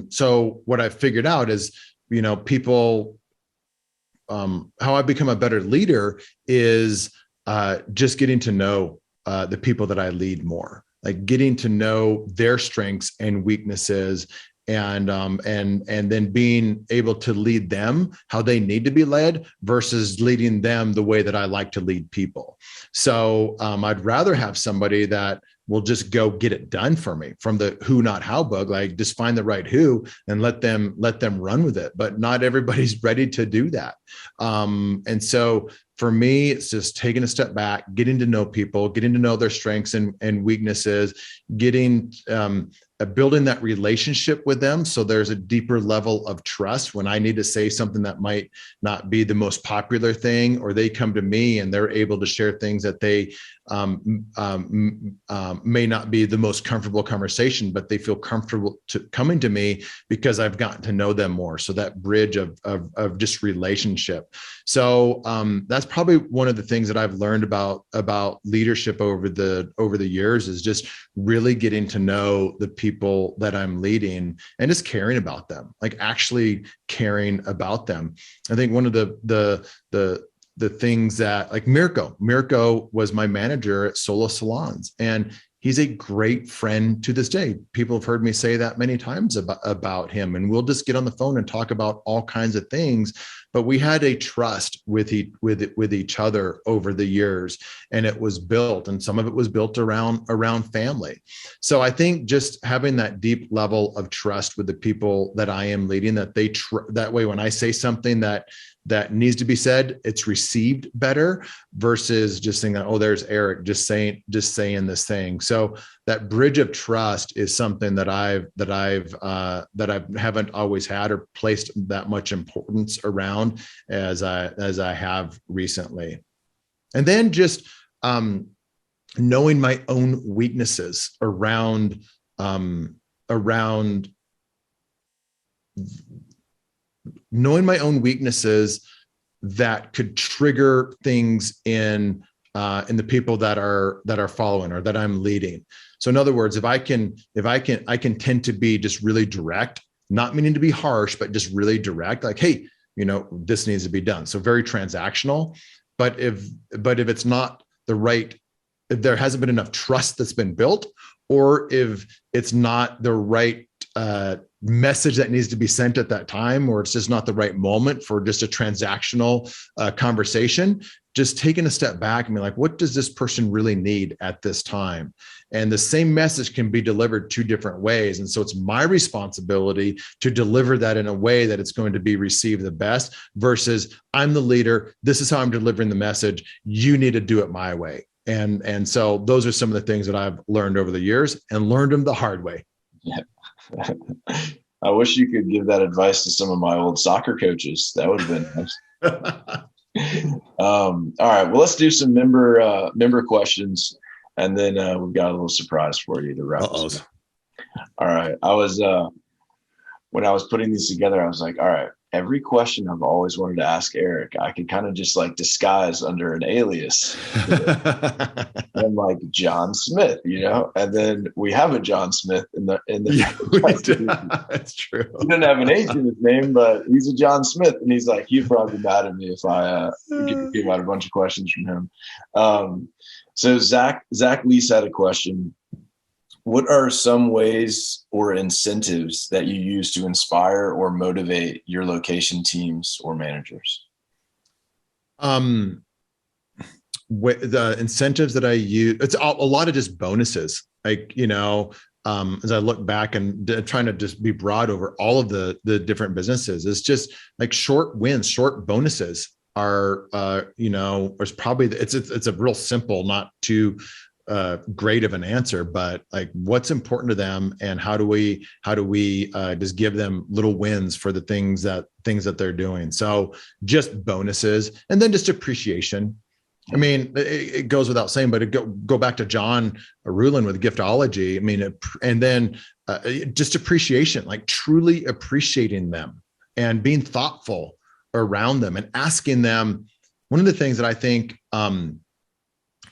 So what I've figured out is, people, how I become a better leader is just getting to know the people that I lead more, like getting to know their strengths and weaknesses, and then being able to lead them how they need to be led versus leading them the way that I like to lead people. So I'd rather have somebody that will just go get it done for me from the who, not how bug, like just find the right who and let them run with it. But not everybody's ready to do that. And so for me, it's just taking a step back, getting to know people, getting to know their strengths and weaknesses, building that relationship with them. So there's a deeper level of trust when I need to say something that might not be the most popular thing, or they come to me and they're able to share things that they may not be the most comfortable conversation, but they feel comfortable coming to me because I've gotten to know them more. So that bridge of just relationship. So that's probably one of the things that I've learned about leadership over the years is just really getting to know the people that I'm leading and just caring about them, like actually caring about them. I think one of the things that, like Mirko was my manager at Solo Salons, and he's a great friend to this day. People have heard me say that many times about him, and we'll just get on the phone and talk about all kinds of things. But we had a trust with each other over the years, and it was built, and some of it was built around family. So I think just having that deep level of trust with the people that I am leading, that that way when I say something that needs to be said, it's received better versus just saying that, oh, there's Erik just saying this thing. So that bridge of trust is something that I haven't always had or placed that much importance around as I have recently. And then just knowing my own weaknesses around knowing my own weaknesses that could trigger things in the people that are following or that I'm leading. So in other words, I can tend to be just really direct, not meaning to be harsh, but just really direct, like, hey, this needs to be done. So very transactional. But if it's not the right, if there hasn't been enough trust that's been built, or if it's not the right message that needs to be sent at that time, or it's just not the right moment for just a transactional conversation, just taking a step back and be like, what does this person really need at this time? And the same message can be delivered two different ways. And so it's my responsibility to deliver that in a way that it's going to be received the best versus I'm the leader. This is how I'm delivering the message. You need to do it my way. And so those are some of the things that I've learned over the years and learned them the hard way. Yeah. I wish you could give that advice to some of my old soccer coaches. That would have been nice. All right. Well, let's do some member questions, and then we've got a little surprise for you to wrap us up. All right. I was when I was putting these together, I was like, all right, every question I've always wanted to ask Erik, I could kind of just like disguise under an alias. I'm like John Smith, and then we have a John Smith in the That's true. He didn't have an H in his name, but he's a John Smith, and he's like, he'd probably be mad at me if I gave out a bunch of questions from him. So Zach Leese had a question. What are some ways or incentives that you use to inspire or motivate your location teams or managers? The incentives that I use, it's a lot of just bonuses. Like, as I look back and trying to just be broad over all of the different businesses, it's just like short wins, short bonuses are, it's probably, it's a real simple, not too great of an answer, but like what's important to them and how do we just give them little wins for the things that they're doing. So just bonuses, and then just appreciation. I mean, it goes without saying, but go back to John Rulin with giftology. I mean, and then just appreciation, like truly appreciating them and being thoughtful around them and asking them. One of the things that I think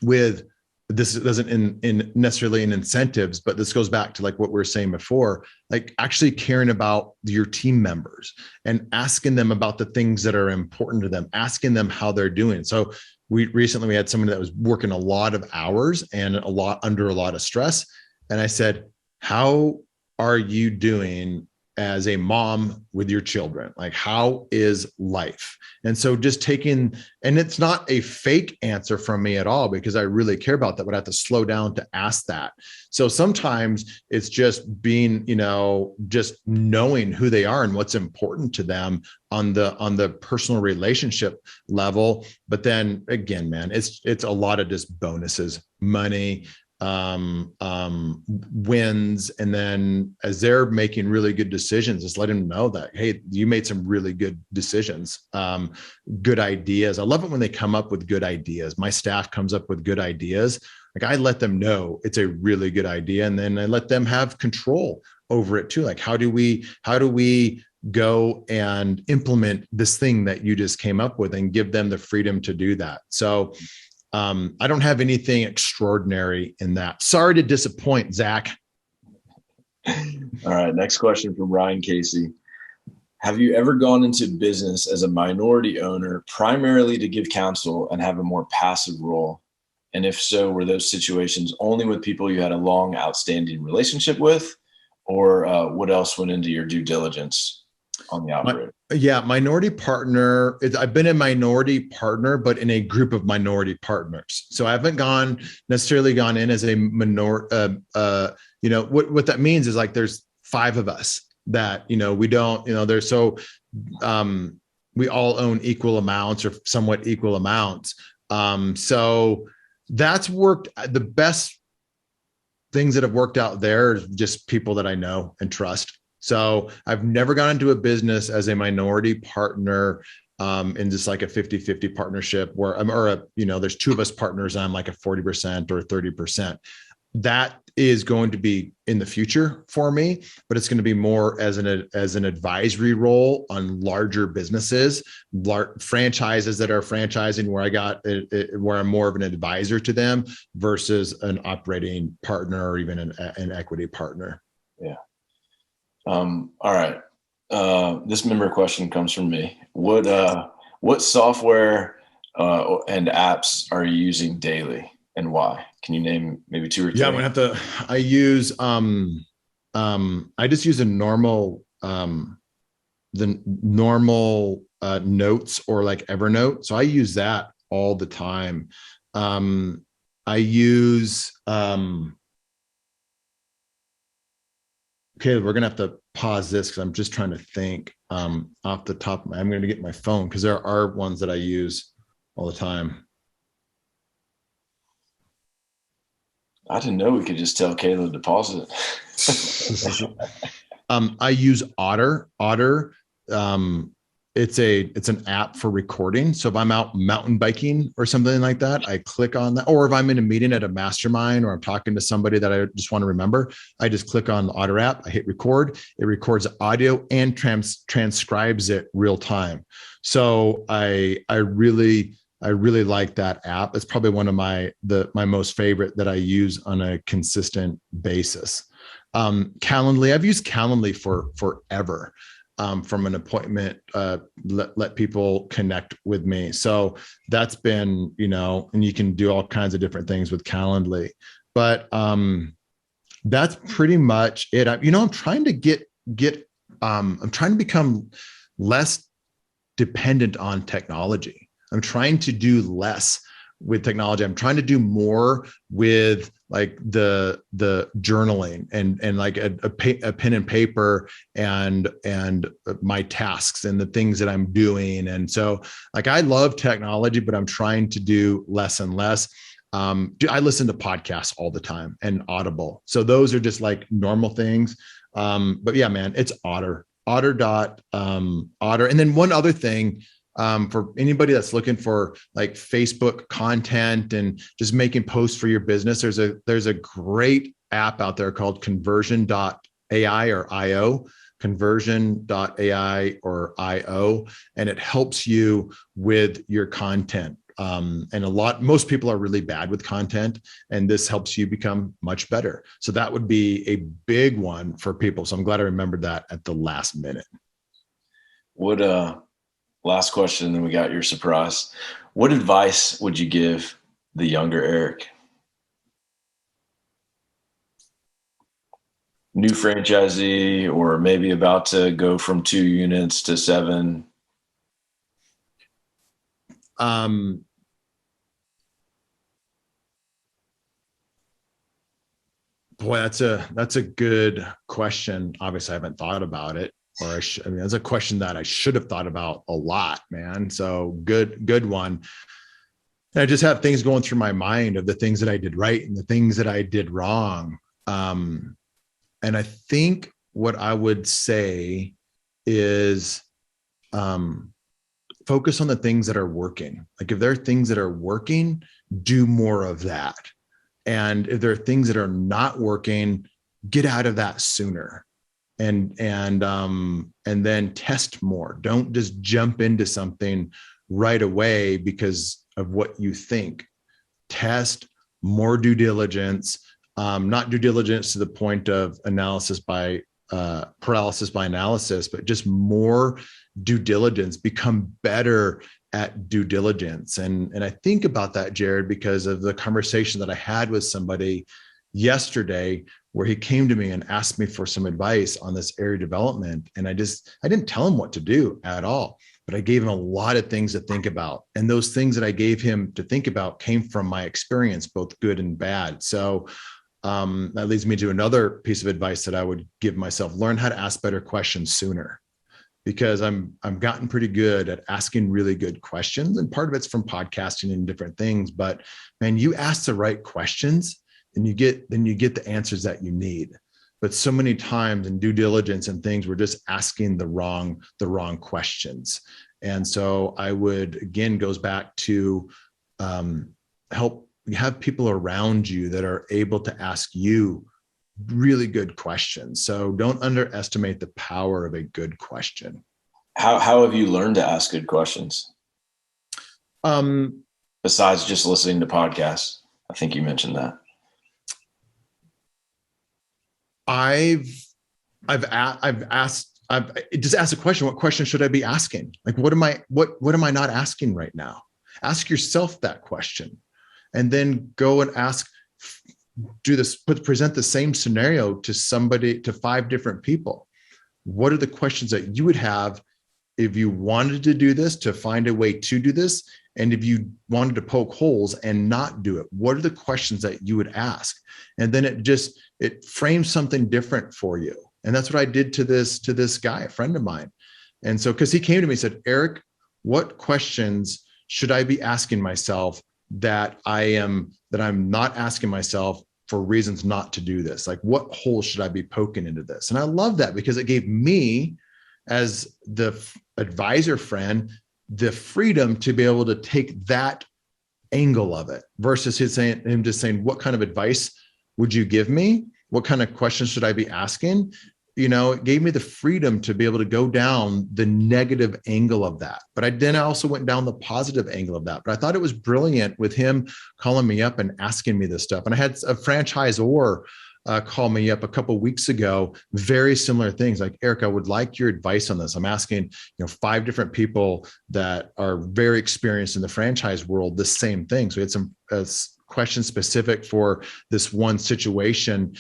with this doesn't in necessarily in incentives, but this goes back to like what we were saying before, like actually caring about your team members and asking them about the things that are important to them, asking them how they're doing. So we had someone that was working a lot of hours and under a lot of stress. And I said, how are you doing as a mom with your children? Like, how is life? And so just and it's not a fake answer from me at all, because I really care about that, but I have to slow down to ask that. So sometimes it's just being, just knowing who they are and what's important to them on the personal relationship level. But then again, man, it's a lot of just bonuses, money, wins. And then as they're making really good decisions, just let them know that, hey, you made some really good decisions, good ideas. I love it when they come up with good ideas. My staff comes up with good ideas. Like I let them know it's a really good idea. And then I let them have control over it too. Like, how do we go and implement this thing that you just came up with and give them the freedom to do that? So I don't have anything extraordinary in that. Sorry to disappoint, Zach. All right. Next question from Ryan Casey. Have you ever gone into business as a minority owner primarily to give counsel and have a more passive role? And if so, were those situations only with people you had a long outstanding relationship with, or what else went into your due diligence on the operator? Minority partner. I've been a minority partner, but in a group of minority partners. So I haven't necessarily gone in as a what that means is like there's 5 of us that, we don't, there's so we all own equal amounts or somewhat equal amounts. So that's worked. The best things that have worked out there is just people that I know and trust. So I've never gone into a business as a minority partner in just like a 50-50 partnership where there's 2 of us partners and I'm like a 40% or 30%. That is going to be in the future for me, but it's going to be more as an advisory role on larger businesses, franchises that are franchising where I'm more of an advisor to them versus an operating partner or even an equity partner. Yeah. All right. This member question comes from me. What software and apps are you using daily and why? Can you name maybe 2 or 3? Yeah, I'm gonna have to. I use I just use a normal notes or like Evernote. So I use that all the time. I use okay, we're gonna have to pause this because I'm just trying to think off the top. I'm gonna get my phone because there are ones that I use all the time. I didn't know we could just tell Caleb to pause it. I use Otter. it's an app for recording. So if I'm out mountain biking or something like that, I click on that. Or if I'm in a meeting at a mastermind, or I'm talking to somebody that I just want to remember, I just click on the Otter app. I hit record. It records audio and transcribes it real time. So I really like that app. It's probably one of my most favorite that I use on a consistent basis. Calendly, I've used Calendly for forever. From an appointment, let people connect with me. So that's been, and you can do all kinds of different things with Calendly, but that's pretty much it. I'm trying to I'm trying to become less dependent on technology. I'm trying to do less with technology. I'm trying to do more with like the journaling and like a pen and paper and my tasks and the things that I'm doing. And so like, I love technology, but I'm trying to do less and less. I listen to podcasts all the time and Audible. So those are just like normal things. But yeah, man, it's Otter. Otter. And then one other thing, for anybody that's looking for like Facebook content and just making posts for your business, there's a great app out there called conversion.ai or IO, conversion.ai or IO, and it helps you with your content. And most people are really bad with content, and this helps you become much better. So that would be a big one for people. So I'm glad I remembered that at the last minute. Last question, then we got your surprise. What advice would you give the younger Erik? New franchisee, or maybe about to go from 2 units to 7? Boy, that's a good question. Obviously, I haven't thought about it. That's a question that I should have thought about a lot, man. So good one. And I just have things going through my mind of the things that I did right and the things that I did wrong. And I think what I would say is focus on the things that are working. Like if there are things that are working, do more of that. And if there are things that are not working, get out of that sooner. And then test more. Don't just jump into something right away because of what you think. Test more, due diligence, not due diligence to the point of paralysis by analysis, but just more due diligence. Become better at due diligence. And I think about that, Jared, because of the conversation that I had with somebody yesterday, where he came to me and asked me for some advice on this area development. And I didn't tell him what to do at all, but I gave him a lot of things to think about. And those things that I gave him to think about came from my experience, both good and bad. So that leads me to another piece of advice that I would give myself: learn how to ask better questions sooner, because I've gotten pretty good at asking really good questions. And part of it's from podcasting and different things, but man, you ask the right questions, and you get the answers that you need. But so many times in due diligence and things, we're just asking the wrong questions. And so I would, again, goes back to help have people around you that are able to ask you really good questions. So don't underestimate the power of a good question. How have you learned to ask good questions? Besides just listening to podcasts, I think you mentioned that. I've just asked a question. What question should I be asking? Like, what am I not asking right now? Ask yourself that question, and then go and present the same scenario to 5 different people. What are the questions that you would have if you wanted to do this, to find a way to do this? And if you wanted to poke holes and not do it, what are the questions that you would ask? And then it frames something different for you. And that's what I did to this guy, a friend of mine. And so, because he came to me and said, Erik, what questions should I be asking myself that I'm not asking myself for reasons not to do this? Like, what holes should I be poking into this? And I love that, because it gave me as the advisor friend, the freedom to be able to take that angle of it versus him just saying, what kind of advice would you give me? What kind of questions should I be asking? It gave me the freedom to be able to go down the negative angle of that. But I also went down the positive angle of that. But I thought it was brilliant with him calling me up and asking me this stuff. And I had a franchisor call me up a couple of weeks ago, very similar things like, Erik, I would like your advice on this. I'm asking, 5 different people that are very experienced in the franchise world, the same thing. So we had some questions specific for this one situation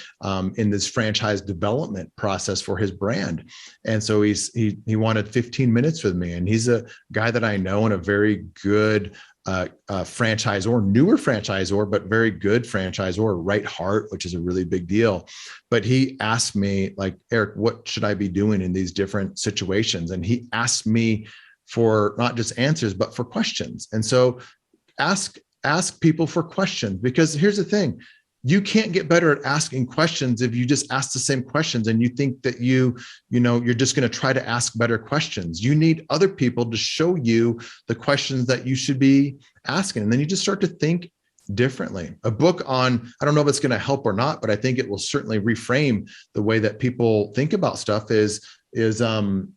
in this franchise development process for his brand. And so he wanted 15 minutes with me, and he's a guy that I know and a very good franchisor, newer franchisor, but very good franchisor, right heart, which is a really big deal. But he asked me, like, Erik, what should I be doing in these different situations? And he asked me for not just answers, but for questions. And so ask people for questions, because here's the thing. You can't get better at asking questions if you just ask the same questions and you think that you're just going to try to ask better questions. You need other people to show you the questions that you should be asking. And then you just start to think differently. A book on, I don't know if it's going to help or not, but I think it will certainly reframe the way that people think about stuff is The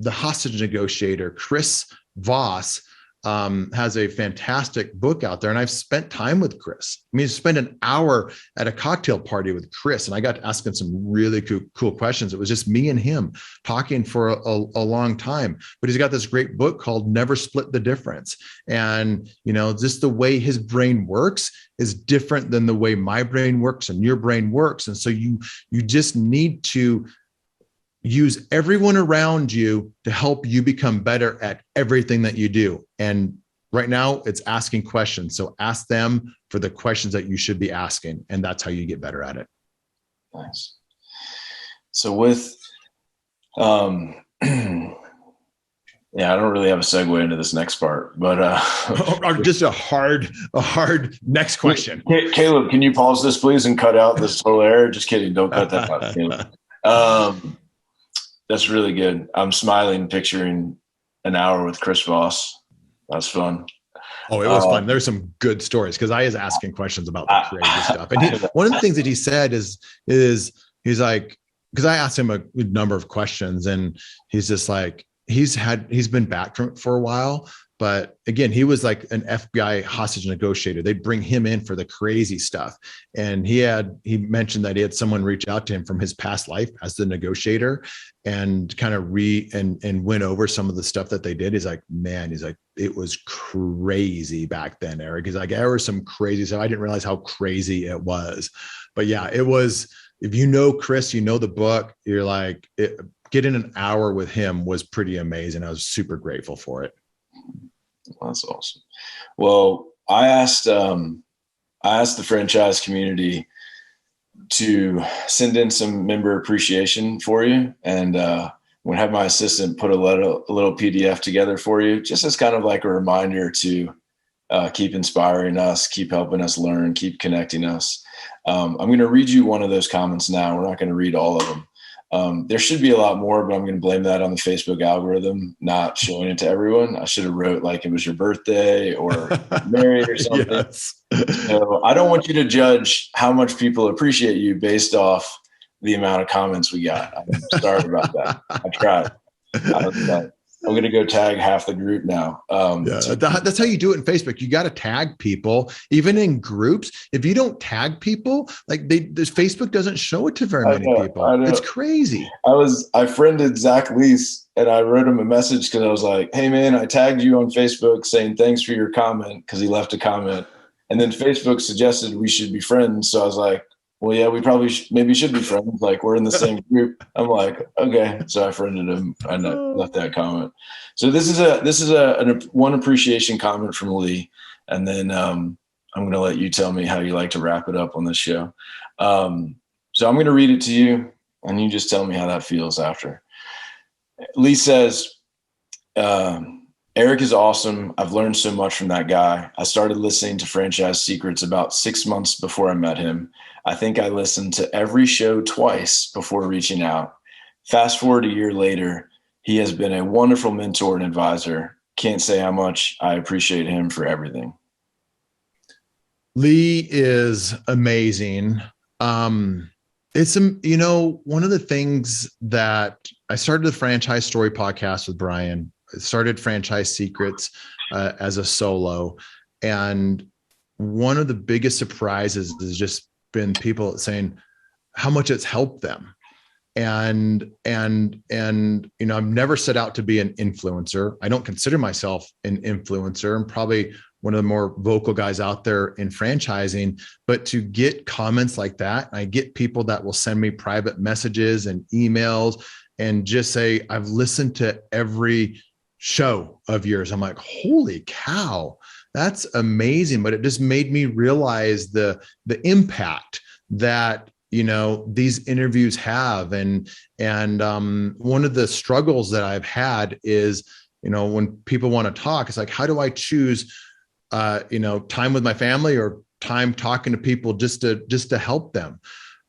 Hostage Negotiator. Chris Voss has a fantastic book out there. And I've spent time with Chris. I spent an hour at a cocktail party with Chris, and I got to ask him some really cool questions. It was just me and him talking for a long time, but he's got this great book called Never Split the Difference. And, just the way his brain works is different than the way my brain works and your brain works. And so you just need to use everyone around you to help you become better at everything that you do. And right now it's asking questions. So ask them for the questions that you should be asking. And that's how you get better at it. Nice. So with, I don't really have a segue into this next part, but, or just a hard next question. Caleb, can you pause this please and cut out this whole error? Just kidding. Don't cut that out, Caleb. That's really good. I'm smiling, picturing an hour with Chris Voss. That's fun. Oh, it was fun. There's some good stories because I was asking questions about the crazy stuff. And one of the things that he said is he's like, because I asked him a number of questions, and he's just like, he's been back for a while. But again, he was like an FBI hostage negotiator. They'd bring him in for the crazy stuff. And he mentioned that he had someone reach out to him from his past life as the negotiator and kind of and went over some of the stuff that they did. He's like, it was crazy back then, Erik. He's like, there was some crazy stuff. I didn't realize how crazy it was. But yeah, it was, if you know Chris, you know the book, you're like, getting an hour with him was pretty amazing. I was super grateful for it. That's awesome. Well, I asked the franchise community to send in some member appreciation for you, and I'm going to have my assistant put a little PDF together for you, just as kind of like a reminder to keep inspiring us, keep helping us learn, keep connecting us. I'm going to read you one of those comments now. We're not going to read all of them. There should be a lot more, but I'm going to blame that on the Facebook algorithm not showing it to everyone. I should have wrote like it was your birthday or married or something. Yes. So I don't want you to judge how much people appreciate you based off the amount of comments we got. I'm sorry about that. I tried. I'm going to go tag half the group now. That's how you do it in Facebook. You got to tag people, even in groups. If you don't tag people, like Facebook doesn't show it to very many people. It's crazy. I friended Zach Leese, and I wrote him a message because I was like, hey man, I tagged you on Facebook saying thanks for your comment, because he left a comment. And then Facebook suggested we should be friends. So I was like, well, yeah, we probably maybe should be friends. Like, we're in the same group. I'm like, okay. So I friended him and I left that comment. So this is a one appreciation comment from Lee. And then I'm going to let you tell me how you like to wrap it up on this show. So I'm going to read it to you, and you just tell me how that feels after. Lee says, Erik is awesome. I've learned so much from that guy. I started listening to Franchise Secrets about 6 months before I met him. I think I listened to every show twice before reaching out. fast forward a year later, he has been a wonderful mentor and advisor. Can't say how much I appreciate him for everything. Lee is amazing. It's, one of the things that I started the Franchise Story podcast with Brian. I started Franchise Secrets as a solo. And one of the biggest surprises has just been people saying how much it's helped them. And I've never set out to be an influencer. I don't consider myself an influencer. I'm probably one of the more vocal guys out there in franchising, but to get comments like that, I get people that will send me private messages and emails and just say, I've listened to every show of yours. I'm like, holy cow, that's amazing. But it just made me realize the impact that these interviews have. And one of the struggles that I've had is, when people want to talk, it's like, how do I choose, time with my family or time talking to people just to help them?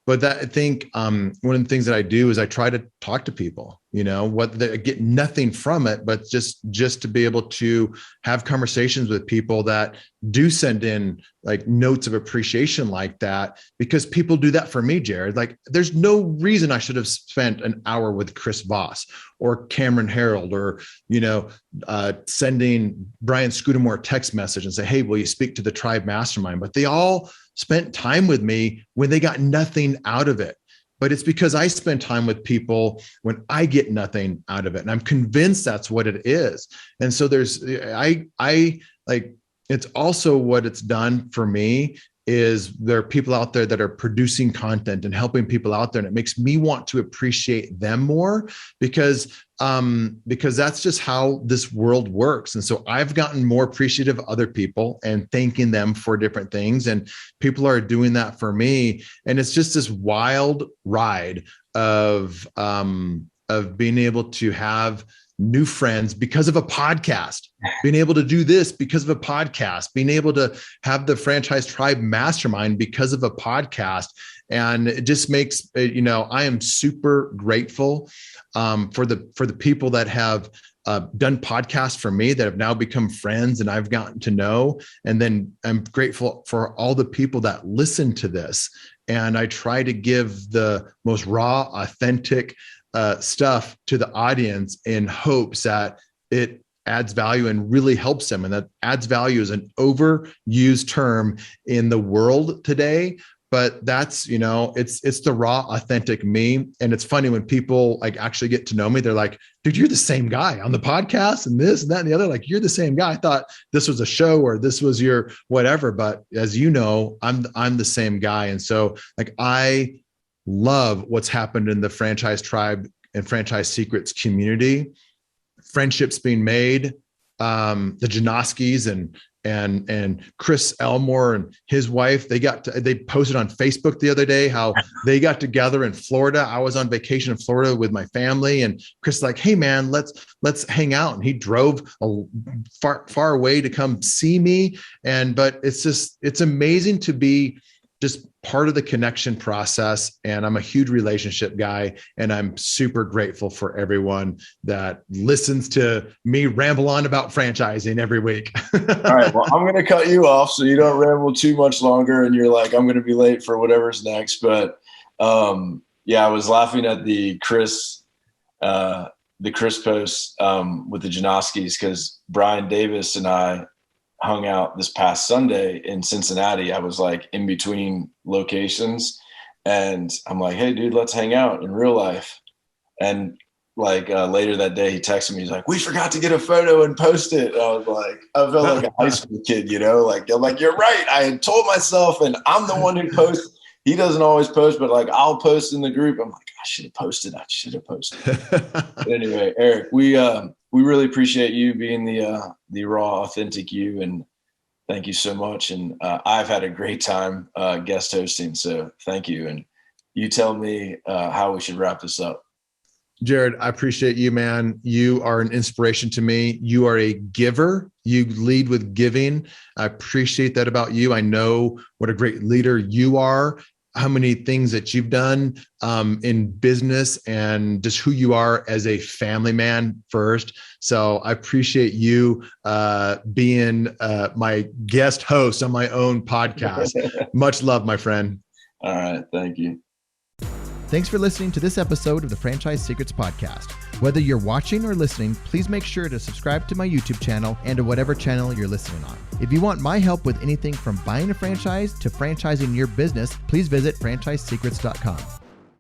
But I think one of the things that I do is I try to talk to people, what they get nothing from it, but just to be able to have conversations with people that do send in like notes of appreciation like that, because people do that for me, Jared. Like there's no reason I should have spent an hour with Chris Voss or Cameron Harold or, sending Brian Scudamore a text message and say, hey, will you speak to the Tribe Mastermind? But they all spent time with me when they got nothing out of it. But it's because I spend time with people when I get nothing out of it. And I'm convinced that's what it is. And so it's also what it's done for me is there are people out there that are producing content and helping people out there. And it makes me want to appreciate them more because that's just how this world works. And so I've gotten more appreciative of other people and thanking them for different things. And people are doing that for me. And it's just this wild ride of being able to have new friends because of a podcast, being able to do this because of a podcast, being able to have the Franchise Tribe Mastermind because of a podcast. And it just makes, I am super grateful for the people that have done podcasts for me that have now become friends and I've gotten to know. And then I'm grateful for all the people that listen to this. And I try to give the most raw, authentic stuff to the audience in hopes that it adds value and really helps them. And that adds value is an overused term in the world today, but that's, it's the raw, authentic me. And it's funny when people like actually get to know me, they're like, dude, you're the same guy on the podcast and this and that and the other. Like, you're the same guy. I thought this was a show or this was your whatever. But as you know, I'm the same guy. And so like, I love what's happened in the Franchise Tribe and Franchise Secrets community. Friendships being made, the Janoskis and Chris Elmore and his wife, they posted on Facebook the other day how they got together in Florida. I was on vacation in Florida with my family, and Chris is like, hey man, let's hang out. And he drove far away to come see me. But it's amazing to be just part of the connection process. And I'm a huge relationship guy, and I'm super grateful for everyone that listens to me ramble on about franchising every week. All right. Well, I'm going to cut you off so you don't ramble too much longer. And you're like, I'm going to be late for whatever's next. But I was laughing at the Chris post with the Janoskis because Brian Davis and I hung out this past Sunday in Cincinnati. I was like in between locations and I'm like, hey dude, let's hang out in real life. And like later that day, he texted me, he's like, we forgot to get a photo and post it. I was like, I felt like a high school kid, like, I'm like, you're right. I had told myself, and I'm the one who posts. He doesn't always post, but like I'll post in the group. I'm like, I should have posted. But anyway, Erik, we really appreciate you being the raw, authentic you, and thank you so much. And I've had a great time guest hosting, so thank you. And you tell me how we should wrap this up. Jared, I appreciate you, man. You are an inspiration to me. You are a giver. You lead with giving. I appreciate that about you. I know what a great leader you are. how many things that you've done in business and just who you are as a family man first. So I appreciate you being my guest host on my own podcast. Much love, my friend. All right. Thank you. Thanks for listening to this episode of the Franchise Secrets Podcast. Whether you're watching or listening, please make sure to subscribe to my YouTube channel and to whatever channel you're listening on. If you want my help with anything from buying a franchise to franchising your business, please visit franchisesecrets.com.